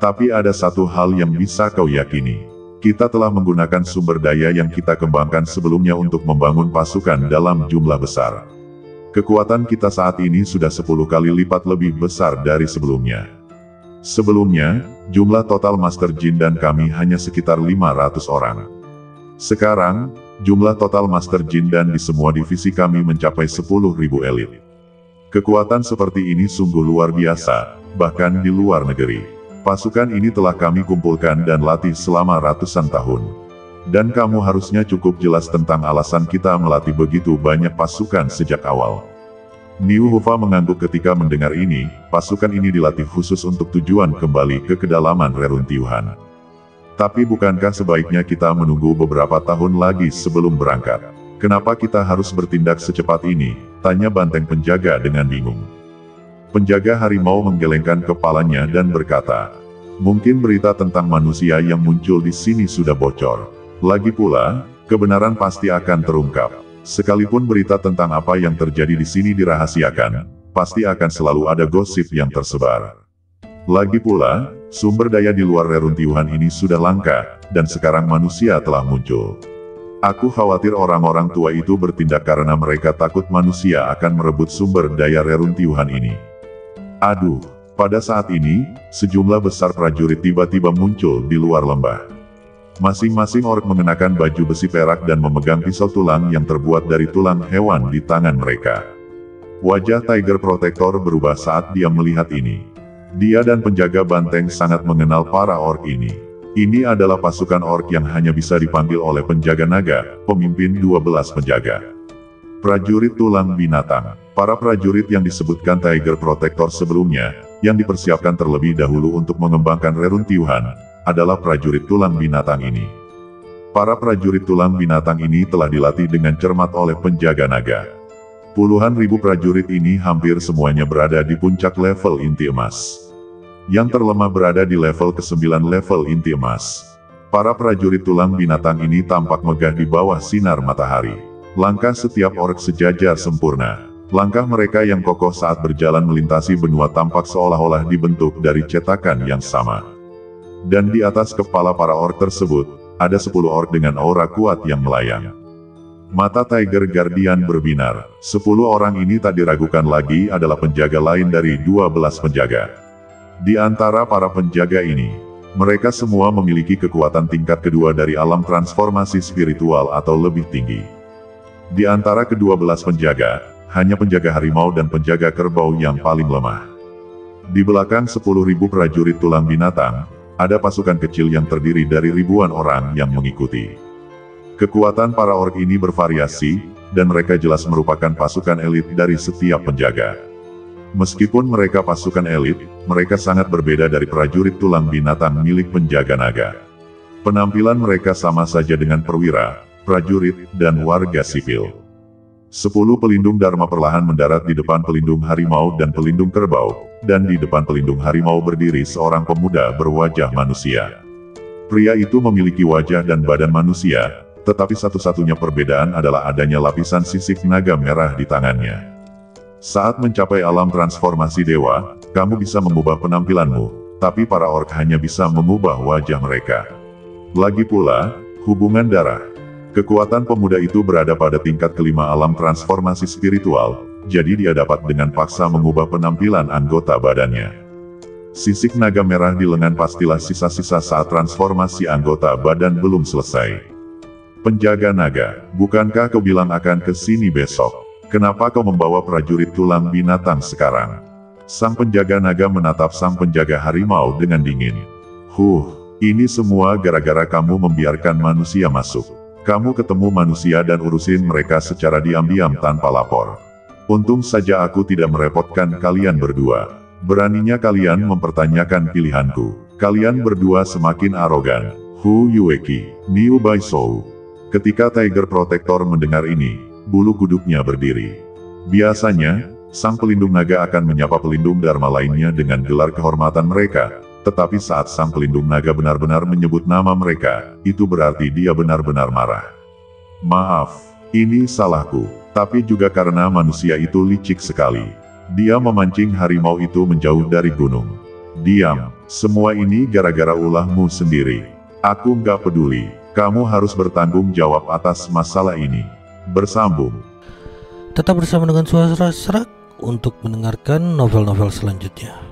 C: Tapi ada satu hal yang bisa kau yakini. Kita telah menggunakan sumber daya yang kita kembangkan sebelumnya untuk membangun pasukan dalam jumlah besar. Kekuatan kita saat ini sudah 10 kali lipat lebih besar dari sebelumnya. Sebelumnya, jumlah total Master Jindan kami hanya sekitar 500 orang. Sekarang, jumlah total Master Jindan di semua divisi kami mencapai 10.000 elit. Kekuatan seperti ini sungguh luar biasa, bahkan di luar negeri. Pasukan ini telah kami kumpulkan dan latih selama ratusan tahun. Dan kamu harusnya cukup jelas tentang alasan kita melatih begitu banyak pasukan sejak awal. Niu Hufa mengangguk ketika mendengar ini, pasukan ini dilatih khusus untuk tujuan kembali ke kedalaman reruntuhan. Tapi bukankah sebaiknya kita menunggu beberapa tahun lagi sebelum berangkat? Kenapa kita harus bertindak secepat ini? Tanya banteng penjaga dengan bingung. Penjaga harimau menggelengkan kepalanya dan berkata, mungkin berita tentang manusia yang muncul di sini sudah bocor. Lagi pula, kebenaran pasti akan terungkap. Sekalipun berita tentang apa yang terjadi di sini dirahasiakan, pasti akan selalu ada gosip yang tersebar. Lagi pula, sumber daya di luar reruntuhan ini sudah langka, dan sekarang manusia telah muncul. Aku khawatir orang-orang tua itu bertindak karena mereka takut manusia akan merebut sumber daya reruntuhan ini. Aduh, pada saat ini, sejumlah besar prajurit tiba-tiba muncul di luar lembah. Masing-masing orc mengenakan baju besi perak dan memegang pisau tulang yang terbuat dari tulang hewan di tangan mereka. Wajah Tiger Protector berubah saat dia melihat ini. Dia dan penjaga banteng sangat mengenal para orc ini. Ini adalah pasukan orc yang hanya bisa dipanggil oleh penjaga naga, pemimpin 12 penjaga. Prajurit tulang binatang. Para prajurit yang disebutkan Tiger Protector sebelumnya, yang dipersiapkan terlebih dahulu untuk mengembangkan reruntuhan, adalah prajurit tulang binatang ini. Para prajurit tulang binatang ini telah dilatih dengan cermat oleh penjaga naga. Puluhan ribu prajurit ini hampir semuanya berada di puncak level inti emas. Yang terlemah berada di level ke-9 level inti emas. Para prajurit tulang binatang ini tampak megah di bawah sinar matahari. Langkah setiap orc sejajar sempurna. Langkah mereka yang kokoh saat berjalan melintasi benua tampak seolah-olah dibentuk dari cetakan yang sama. Dan di atas kepala para orc tersebut, ada 10 orc dengan aura kuat yang melayang. Mata Tiger Guardian berbinar. 10 orang ini tak diragukan lagi adalah penjaga lain dari 12 penjaga. Di antara para penjaga ini, Mereka semua memiliki kekuatan tingkat kedua dari alam transformasi spiritual atau lebih tinggi. Di antara ke-12 penjaga, hanya penjaga harimau dan penjaga kerbau yang paling lemah. Di belakang 10.000 prajurit tulang binatang, ada pasukan kecil yang terdiri dari ribuan orang yang mengikuti. Kekuatan para orc ini bervariasi, dan mereka jelas merupakan pasukan elit dari setiap penjaga. Meskipun mereka pasukan elit, mereka sangat berbeda dari prajurit tulang binatang milik penjaga naga. Penampilan mereka sama saja dengan perwira, prajurit, dan warga sipil. 10 pelindung Dharma perlahan mendarat di depan pelindung harimau dan pelindung kerbau, dan di depan pelindung harimau berdiri seorang pemuda berwajah manusia. Pria itu memiliki wajah dan badan manusia, tetapi satu-satunya perbedaan adalah adanya lapisan sisik naga merah di tangannya. Saat mencapai alam transformasi dewa, kamu bisa mengubah penampilanmu, tapi para orc hanya bisa mengubah wajah mereka. Lagi pula, hubungan darah. Kekuatan pemuda itu berada pada tingkat kelima alam transformasi spiritual, jadi dia dapat dengan paksa mengubah penampilan anggota badannya. Sisik naga merah di lengan pastilah sisa-sisa saat transformasi anggota badan belum selesai. Penjaga naga, bukankah kau bilang akan ke sini besok? Kenapa kau membawa prajurit tulang binatang sekarang? Sang penjaga naga menatap sang penjaga harimau dengan dingin. Ini semua gara-gara kamu membiarkan manusia masuk. Kamu ketemu manusia dan urusin mereka secara diam-diam tanpa lapor. Untung saja aku tidak merepotkan kalian berdua. Beraninya kalian mempertanyakan pilihanku. Kalian berdua semakin arogan. Hu Yueki, Niu Baisou. Ketika Tiger Protector mendengar ini, bulu kuduknya berdiri. Biasanya, sang pelindung naga akan menyapa pelindung Dharma lainnya dengan gelar kehormatan mereka, tetapi saat sang pelindung naga benar-benar menyebut nama mereka, itu berarti dia benar-benar marah. Maaf, ini salahku, tapi juga karena manusia itu licik sekali. Dia memancing harimau itu menjauh dari gunung. Diam, semua ini gara-gara ulahmu sendiri. Aku nggak peduli, kamu harus bertanggung jawab atas masalah ini. Bersambung.
A: Tetap bersama dengan Suara Serak untuk mendengarkan novel-novel selanjutnya.